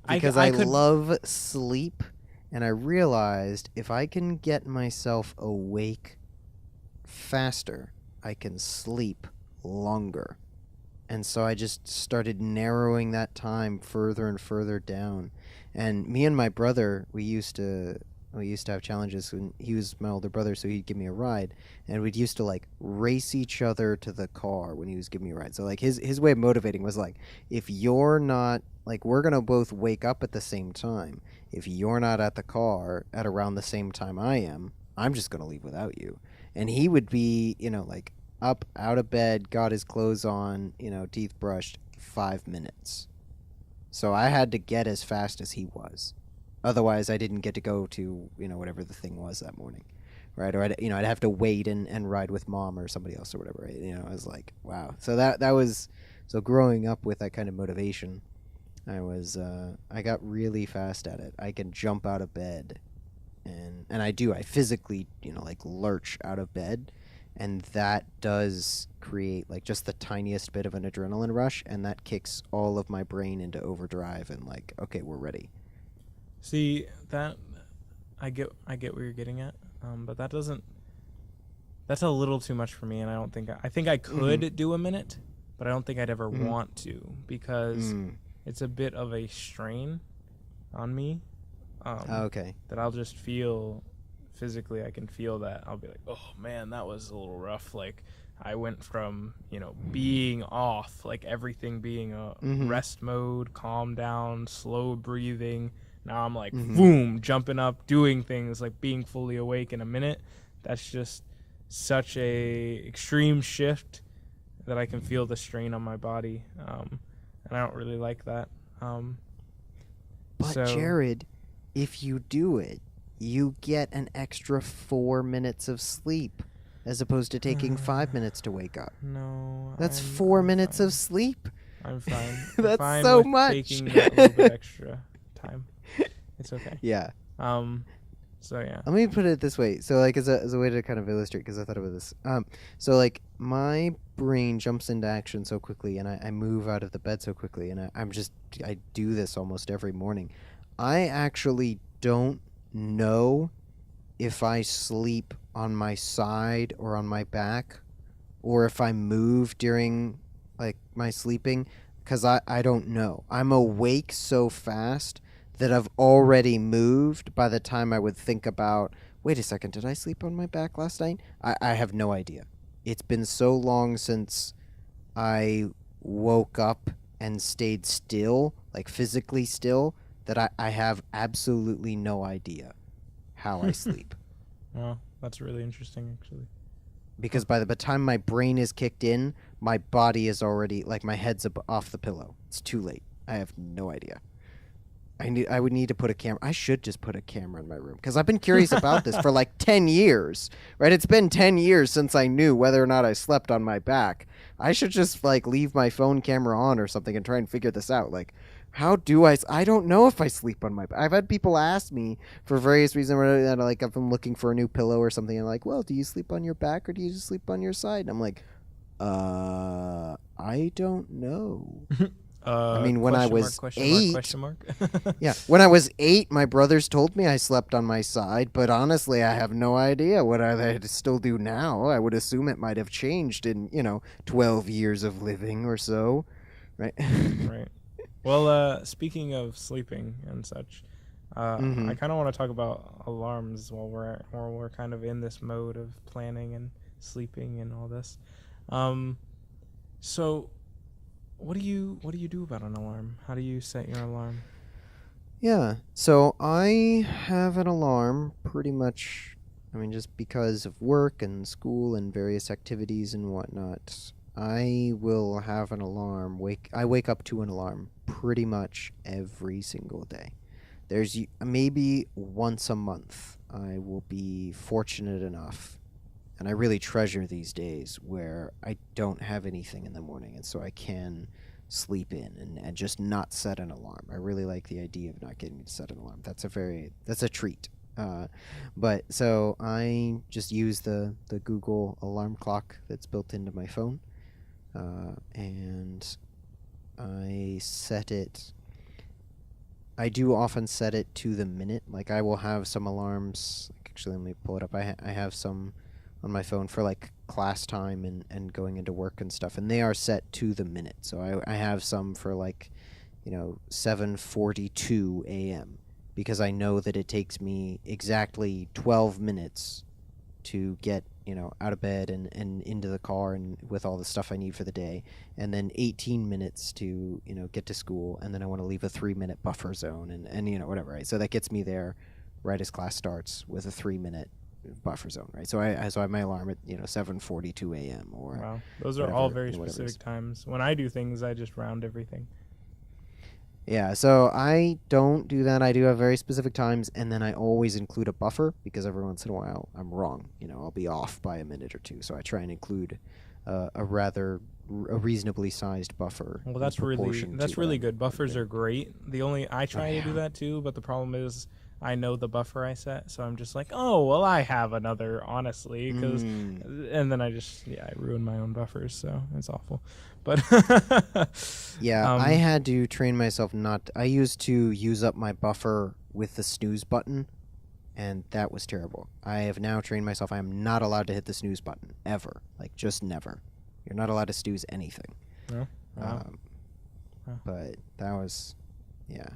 B: because I love sleep, and I realized if I can get myself awake faster, I can sleep longer. And so I just started narrowing that time further and further down. And me and my brother, we used to have challenges when he was my older brother, so he'd give me a ride, and we'd used to like race each other to the car when he was giving me a ride. So like his way of motivating was like, if you're not, like, we're gonna both wake up at the same time. If you're not at the car at around the same time I am, I'm just gonna leave without you. And he would be, like up out of bed, got his clothes on, teeth brushed, 5 minutes. So I had to get as fast as he was. Otherwise, I didn't get to go to, whatever the thing was that morning, right? Or I'd have to wait and ride with mom or somebody else or whatever. Right? I was like, wow. So that was, so growing up with that kind of motivation, I got really fast at it. I can jump out of bed, and I physically, like lurch out of bed, and that does create like just the tiniest bit of an adrenaline rush, and that kicks all of my brain into overdrive and like, okay, we're ready.
A: See, that I get where you're getting at, but that's a little too much for me, and I think I could do a minute, but I don't think I'd ever want to, because it's a bit of a strain on me.
B: Okay.
A: That I'll just feel physically. I can feel that. I'll be like, oh man, that was a little rough. Like I went from, being off, like everything being a rest mode, calm down, slow breathing. Now I'm like, boom, jumping up, doing things, like being fully awake in a minute. That's just such a extreme shift that I can feel the strain on my body. And I don't really like that.
B: But Jared, if you do it, you get an extra 4 minutes of sleep as opposed to taking 5 minutes to wake up.
A: No.
B: That's 4 minutes of sleep.
A: I'm fine.
B: That's
A: I'm fine
B: so
A: with
B: much.
A: Taking that little bit extra time. It's okay.
B: Yeah.
A: So yeah.
B: Let me put it this way. So like as a way to kind of illustrate, because I thought about this. So like my brain jumps into action so quickly, and I move out of the bed so quickly, and I do this almost every morning. I actually don't know if I sleep on my side or on my back, or if I move during like my sleeping, because I don't know. I'm awake so fast that I've already moved by the time I would think about, wait a second, did I sleep on my back last night? I have no idea. It's been so long since I woke up and stayed still, like physically still, that I have absolutely no idea how I sleep.
A: Well, that's really interesting, actually.
B: Because by the time my brain is kicked in, my body is already, like my head's off the pillow. It's too late. I have no idea. I would need to put a camera. I should just put a camera in my room, because I've been curious about this for like 10 years, right? It's been 10 years since I knew whether or not I slept on my back. I should just like leave my phone camera on or something and try and figure this out. Like, how do I don't know if I sleep on my back. I've had people ask me for various reasons, like if I'm looking for a new pillow or something, and like, well, do you sleep on your back or do you just sleep on your side? And I'm like, I don't know. I mean, when I was 8, yeah, when I was 8, my brothers told me I slept on my side, but honestly, I have no idea what I still do now. I would assume it might have changed in, 12 years of living or so, right?
A: Right. Well, speaking of sleeping and such,
B: Mm-hmm.
A: I kind of want to talk about alarms while we're kind of in this mode of planning and sleeping and all this. Um, so what do you do about an alarm? How do you set your alarm?
B: Yeah. So I have an alarm pretty much, I mean, just because of work and school and various activities and whatnot. I will have an alarm. I wake up to an alarm pretty much every single day. Maybe once a month I will be fortunate enough, and I really treasure these days where I don't have anything in the morning, and so I can sleep in and just not set an alarm. I really like the idea of not getting to set an alarm. That's a treat. But so I just use the Google alarm clock that's built into my phone, and I set it. I do often set it to the minute. Like I will have some alarms. Actually, let me pull it up. I have some on my phone for like class time and going into work and stuff, and they are set to the minute. So I have some for like, 7:42 a.m. because I know that it takes me exactly 12 minutes to get out of bed and into the car and with all the stuff I need for the day, and then 18 minutes to get to school, and then I want to leave a 3-minute buffer zone and whatever, right? So that gets me there right as class starts with a 3-minute buffer zone, right? So I have my alarm at 7:42 a.m. or
A: Wow, those are all
B: whatever
A: very
B: whatever it is.
A: specific times. When I do things, I just round everything.
B: Yeah, so I don't do that. I do have very specific times, and then I always include a buffer because every once in a while I'm wrong. I'll be off by a minute or two, so I try and include a reasonably sized buffer.
A: Well,
B: In proportion to
A: that's
B: what
A: really
B: I'm
A: good. Buffers
B: doing.
A: are great. The only I
B: Oh
A: try to do
B: yeah.
A: that too, but the problem is I know the buffer I set, so I'm just like, oh well, I have another honestly, because,
B: Mm.
A: and then I ruin my own buffers, so it's awful. But
B: Yeah, I had to train myself not. I used to use up my buffer with the snooze button, and that was terrible. I have now trained myself. I am not allowed to hit the snooze button ever. Like just never. You're not allowed to snooze anything.
A: no, wow.
B: Um,
A: Wow.
B: but that was, yeah.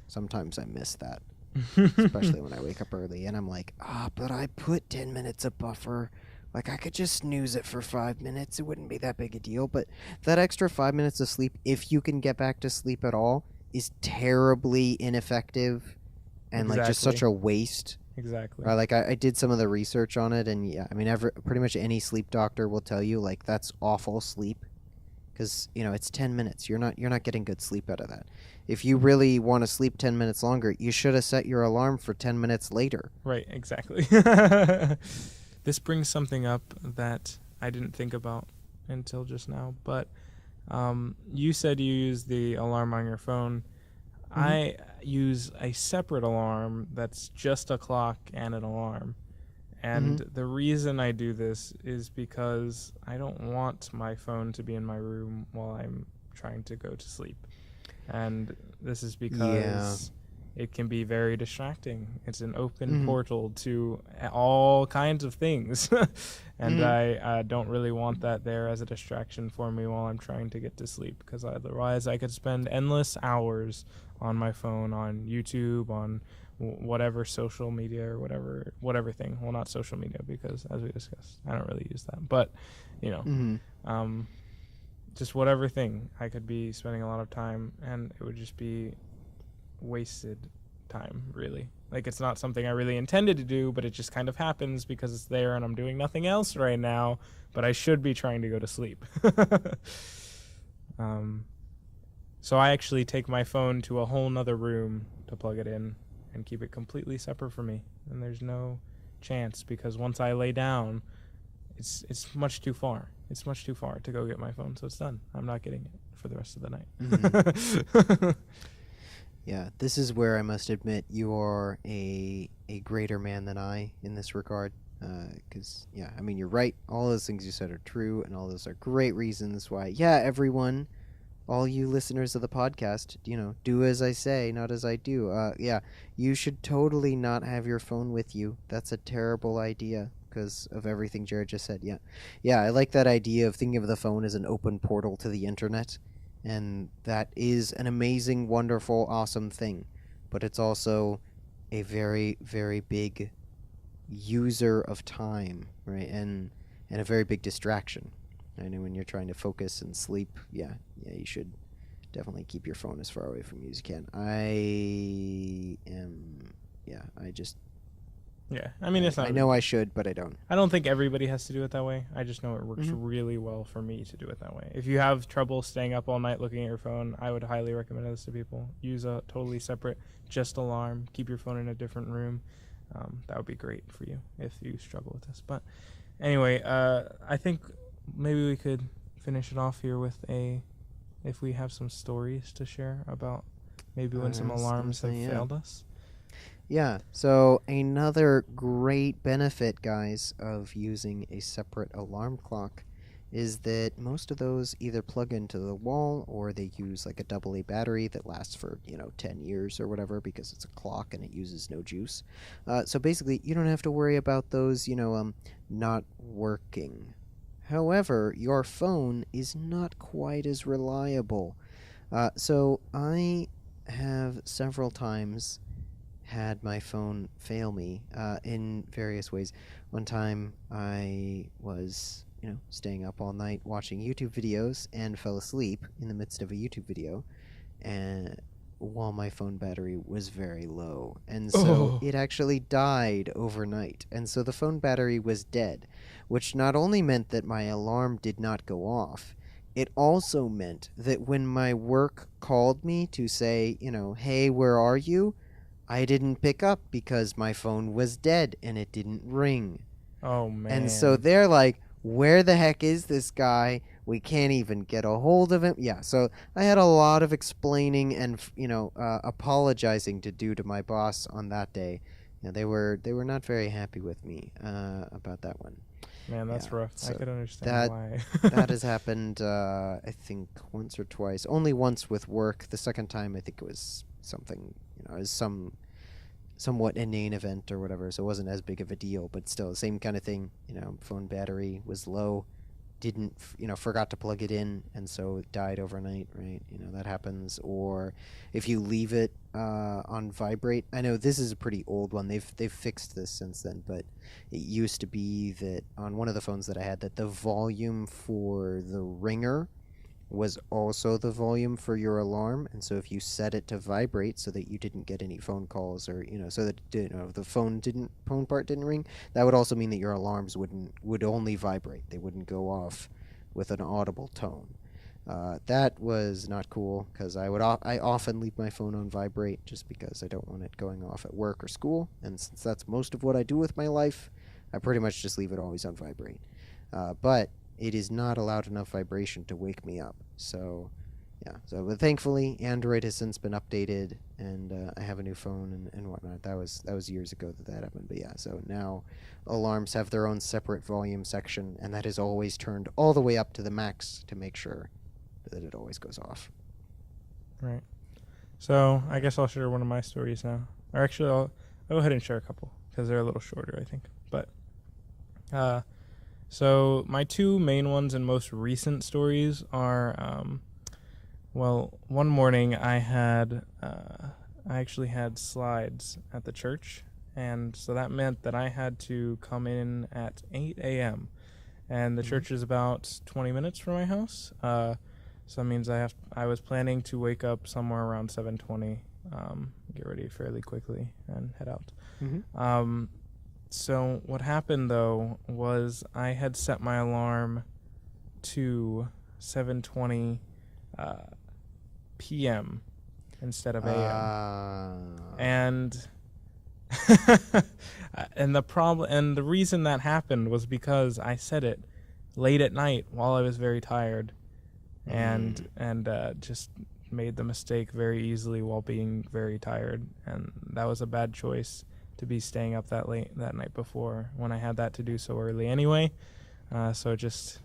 B: Sometimes I miss that, especially when I wake up early and I'm like, but I put 10 minutes of buffer. Like I could just snooze it for 5 minutes. It wouldn't be that big a deal. But that extra 5 minutes of sleep, if you can get back to sleep at all, is terribly ineffective and like just
A: Exactly.
B: such a waste.
A: Exactly.
B: Like I did some of the research on it, and yeah, I mean, pretty much any sleep doctor will tell you like that's awful sleep because it's 10 minutes. You're not getting good sleep out of that. If you really want to sleep 10 minutes longer, you should have set your alarm for 10 minutes later.
A: Right. Exactly. This brings something up that I didn't think about until just now, but you said you use the alarm on your phone.
B: Mm-hmm.
A: I use a separate alarm that's just a clock and an alarm.
B: Mm-hmm.
A: And the reason I do this is because I don't want my phone to be in my room while I'm trying to go to sleep. And this is
B: Yeah.
A: because it can be very distracting. It's an open
B: Mm-hmm.
A: portal to all kinds of things. And
B: Mm-hmm.
A: I don't really want that there as a distraction for me while I'm trying to get to sleep, because otherwise I could spend endless hours on my phone, on YouTube, on whatever social media or whatever thing. Well, not social media, because as we discussed, I don't really use that. But, you know,
B: Mm-hmm.
A: um, just whatever thing I could be spending a lot of time, and it would just be wasted time, really. Like, it's not something I really intended to do, but it just kind of happens because it's there and I'm doing nothing else right now, but I should be trying to go to sleep. um, so I actually take my phone to a whole nother room to plug it in and keep it completely separate from me. And there's no chance, because once I lay down, it's much too far. It's much too far to go get my phone, so it's done. I'm not getting it for the rest of the night.
B: Mm-hmm. Yeah, this is where I must admit you are a greater man than I in this regard. Because, yeah, I mean, you're right. All those things you said are true, and all those are great reasons why, yeah, everyone, all you listeners of the podcast, do as I say, not as I do. Yeah, you should totally not have your phone with you. That's a terrible idea because of everything Jared just said. Yeah. Yeah, I like that idea of thinking of the phone as an open portal to the internet. And that is an amazing, wonderful, awesome thing. But it's also a very, very big user of time, right? And a very big distraction. I know when you're trying to focus and sleep, you should definitely keep your phone as far away from you as you can. I just,
A: Yeah, I mean, it's not.
B: I know I should, but I don't.
A: I don't think everybody has to do it that way. I just know it works
B: Mhm.
A: really well for me to do it that way. If you have trouble staying up all night looking at your phone, I would highly recommend this to people. Use a totally separate just alarm. Keep your phone in a different room. That would be great for you if you struggle with this. But anyway, I think maybe we could finish it off here with if we have some stories to share about maybe when some alarms have failed us.
B: Yeah, so another great benefit, guys, of using a separate alarm clock is that most of those either plug into the wall or they use like a AA battery that lasts for, 10 years or whatever because it's a clock and it uses no juice. So basically, you don't have to worry about those, not working. However, your phone is not quite as reliable. So I have several times had my phone fail me in various ways. One time I was, staying up all night watching YouTube videos and fell asleep in the midst of a YouTube video, and while my phone battery was very low, and so it actually died overnight, and so the phone battery was dead, which not only meant that my alarm did not go off. It also meant that when my work called me to say, hey, where are you? I didn't pick up because my phone was dead and it didn't ring.
A: Oh, man.
B: And so they're like, where the heck is this guy? We can't even get a hold of him. Yeah, so I had a lot of explaining and, apologizing to do to my boss on that day. They were not very happy with me about that one.
A: Man, that's rough.
B: So
A: I could understand why.
B: that has happened, I think, once or twice. Only once with work. The second time, I think it was something, it was somewhat inane event or whatever, so it wasn't as big of a deal, but still, the same kind of thing. Phone battery was low, didn't, forgot to plug it in, and so it died overnight, right? That happens. Or if you leave it on vibrate. I know this is a pretty old one. They've fixed this since then, but it used to be that on one of the phones that I had, that the volume for the ringer was also the volume for your alarm, and so if you set it to vibrate so that you didn't get any phone calls, or so that the phone part didn't ring, that would also mean that your alarms would only vibrate. They wouldn't go off with an audible tone. That was not cool because I often leave my phone on vibrate just because I don't want it going off at work or school, and since that's most of what I do with my life, I pretty much just leave it always on vibrate. But it is not allowed enough vibration to wake me up. So, yeah. But thankfully, Android has since been updated, and I have a new phone and whatnot. That was years ago that happened. But yeah, so now alarms have their own separate volume section, and that is always turned all the way up to the max to make sure that it always goes off.
A: Right. So I guess I'll share one of my stories now. Or actually, I'll go ahead and share a couple because they're a little shorter, I think. But so my two main ones and most recent stories are, one morning I actually had slides at the church, and so that meant that I had to come in at 8 a.m. and the church is about 20 minutes from my house. So that means I was planning to wake up somewhere around 7:20, get ready fairly quickly and head out.
B: Mm-hmm.
A: So what happened, though, was I had set my alarm to 7:20 p.m. instead of a.m. And and the reason that happened was because I set it late at night while I was very tired, and just made the mistake very easily while being very tired, and that was a bad choice to be staying up that late that night before when I had that to do so early anyway. So just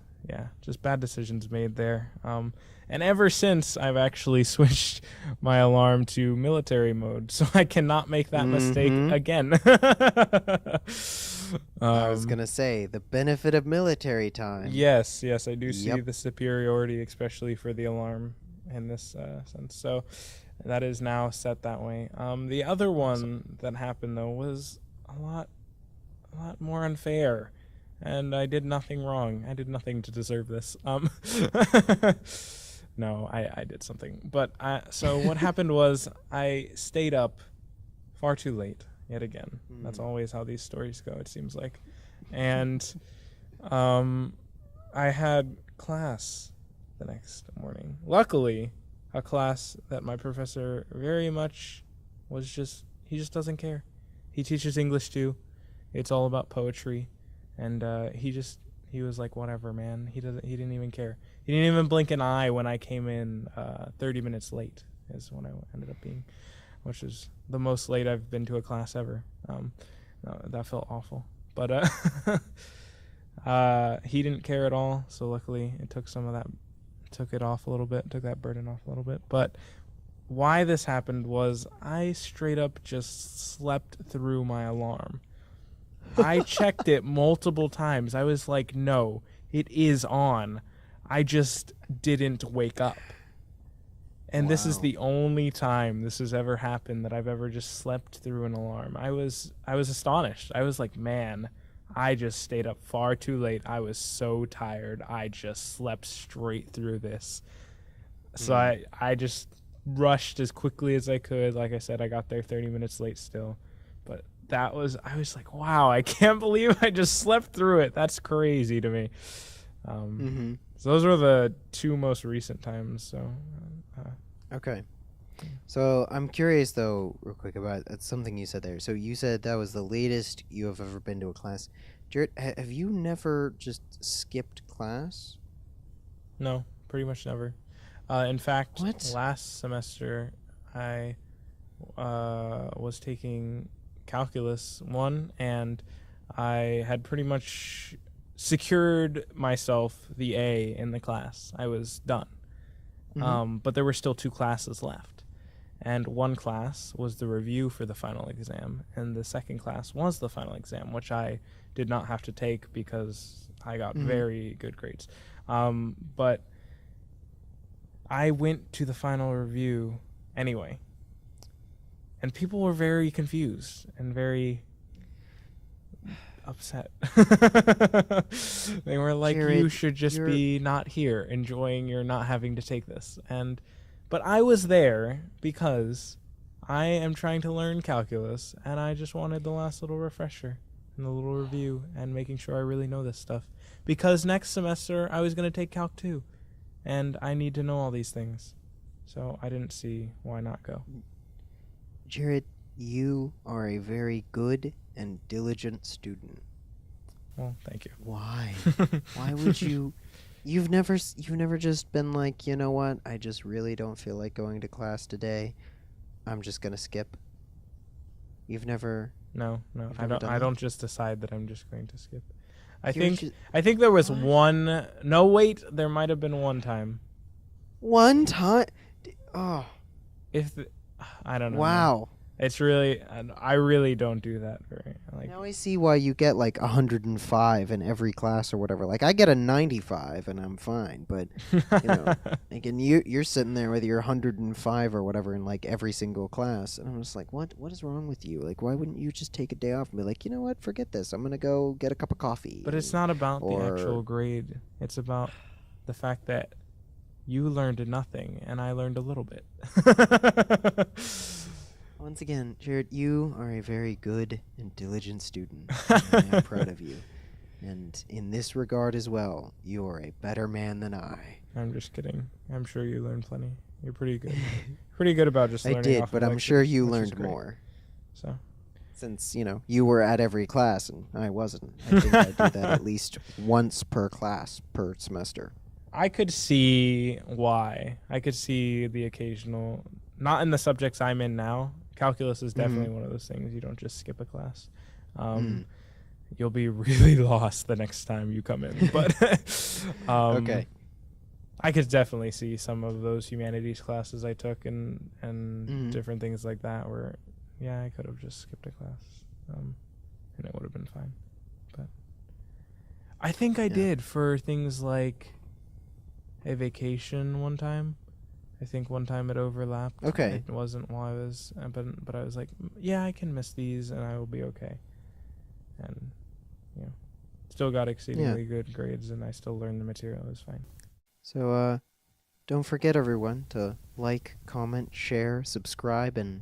A: bad decisions made there. And ever since, I've actually switched my alarm to military mode, so I cannot make that mistake again.
B: I was going to say, the benefit of military time.
A: Yes, I do see the superiority, especially for the alarm in this sense. So That is now set that way. The other one that happened though was a lot more unfair, and I did nothing wrong. I did nothing to deserve this. No, I did something. But so what happened was I stayed up far too late yet again. That's always how these stories go, it seems like. And I had class the next morning. Luckily, a class that my professor very much he just doesn't care. He teaches English too. It's all about poetry. And he was like, whatever, man. He didn't even care. He didn't even blink an eye when I came in 30 minutes late is when I ended up being, which is the most late I've been to a class ever. No, that felt awful. But he didn't care at all, so luckily it took it off a little bit, took that burden off a little bit. But why this happened was I straight up just slept through my alarm. I checked it multiple times. I was like, no, it is on. I just didn't wake up. And this is the only time this has ever happened that I've ever just slept through an alarm. I was astonished. I was like, man, I just stayed up far too late. I was so tired. I just slept straight through this. So I just rushed as quickly as I could. Like I said, I got there 30 minutes late still. But I was like, wow, I can't believe I just slept through it. That's crazy to me. So those were the two most recent times. So
B: okay. So I'm curious though, real quick, about something you said there. So you said that was the latest you have ever been to a class. Jared, have you never just skipped class?
A: No, pretty much never. In fact,
B: What?
A: last semester I was taking Calculus 1, and I had pretty much secured myself the A in the class. I was done. But there were still 2 classes left. And one class was the review for the final exam, and the second class was the final exam, which I did not have to take because I got very good grades. But I went to the final review anyway, and people were very confused and very upset. They were like,
B: Jared,
A: you should just be not here enjoying your not having to take this. But I was there because I am trying to learn calculus, and I just wanted the last little refresher and the little review and making sure I really know this stuff. Because next semester I was going to take Calc 2, and I need to know all these things. So I didn't see why not go.
B: Jared, you are a very good and diligent student.
A: Well, thank you.
B: Why? Why would you? You've never just been like, you know what? I just really don't feel like going to class today. I'm just gonna skip. You've never.
A: No, I don't just decide that I'm just going to skip. I
B: You're
A: think there was one. No, wait, there might have been one time.
B: One time. Oh,
A: I don't know.
B: wow.
A: It's really, I really don't do that very.
B: Now I see why you get like 105 in every class or whatever. Like I get a 95 and I'm fine, but you know, again, you're sitting there with your 105 or whatever in like every single class, and I'm just like, what is wrong with you? Like, why wouldn't you just take a day off and be like, you know what, forget this, I'm gonna go get a cup of coffee?
A: But it's not about the actual grade. It's about the fact that you learned nothing and I learned a little bit.
B: Once again, Jared, you are a very good and diligent student. I am proud of you. And in this regard as well, you are a better man than I.
A: I'm just kidding. I'm sure you learned plenty. You're pretty good. Pretty good about just learning.
B: I did,
A: off
B: but
A: of
B: I'm
A: lectures,
B: sure you
A: which is
B: learned
A: great.
B: more.
A: So,
B: Since, you were at every class and I wasn't. I think I do that at least once per class per semester.
A: I could see why. I could see the occasional, not in the subjects I'm in now. Calculus is definitely one of those things you don't just skip a class. You'll be really lost the next time you come in. But
B: Okay.
A: I could definitely see some of those humanities classes I took and different things like that where, yeah, I could have just skipped a class and it would have been fine. But I think I did for things like a vacation one time. I think one time it overlapped.
B: Okay.
A: It wasn't while I was, but I was like, yeah, I can miss these and I will be okay. And, you know, still got exceedingly good grades and I still learned the material. It was fine.
B: So, don't forget, everyone, to like, comment, share, subscribe, and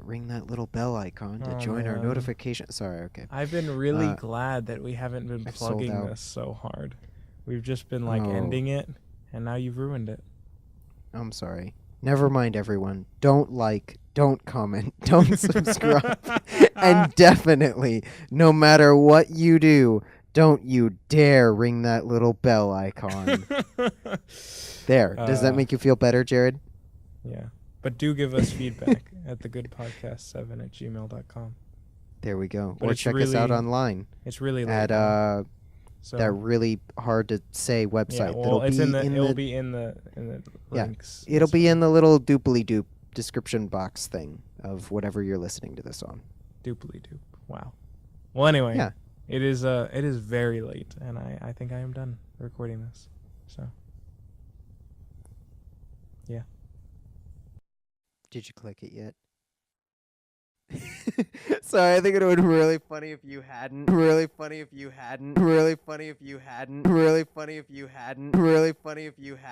B: ring that little bell icon to
A: Oh,
B: join our
A: man.
B: notification. Sorry, okay.
A: I've been really glad that we haven't been
B: I've sold
A: plugging
B: out.
A: this so hard. We've just been like
B: Oh.
A: ending it, and now you've ruined it.
B: I'm sorry. Never mind, everyone. Don't like, don't comment, don't subscribe, and definitely, no matter what you do, don't you dare ring that little bell icon. There. Does that make you feel better, Jared?
A: Yeah. But do give us feedback at thegoodpodcast7@gmail.com.
B: There we go.
A: But
B: Or
A: it's
B: check us out
A: really-
B: online
A: It's really late
B: at
A: now, so
B: that really hard to say
A: yeah,
B: website.
A: well, it's
B: That'll
A: it'll
B: be
A: be in the
B: Yeah,
A: links.
B: it'll
A: as
B: be
A: well.
B: in the little dooply-doop description box thing of whatever you're listening to this on.
A: Dooply doop. Wow. Well, anyway,
B: Yeah.
A: it is very late, and I think I am done recording this. So yeah.
B: Did you click it yet? Sorry, I think it would be really funny if you hadn't. Really funny if you hadn't. Really funny if you hadn't. Really funny if you hadn't. Really funny if you hadn't.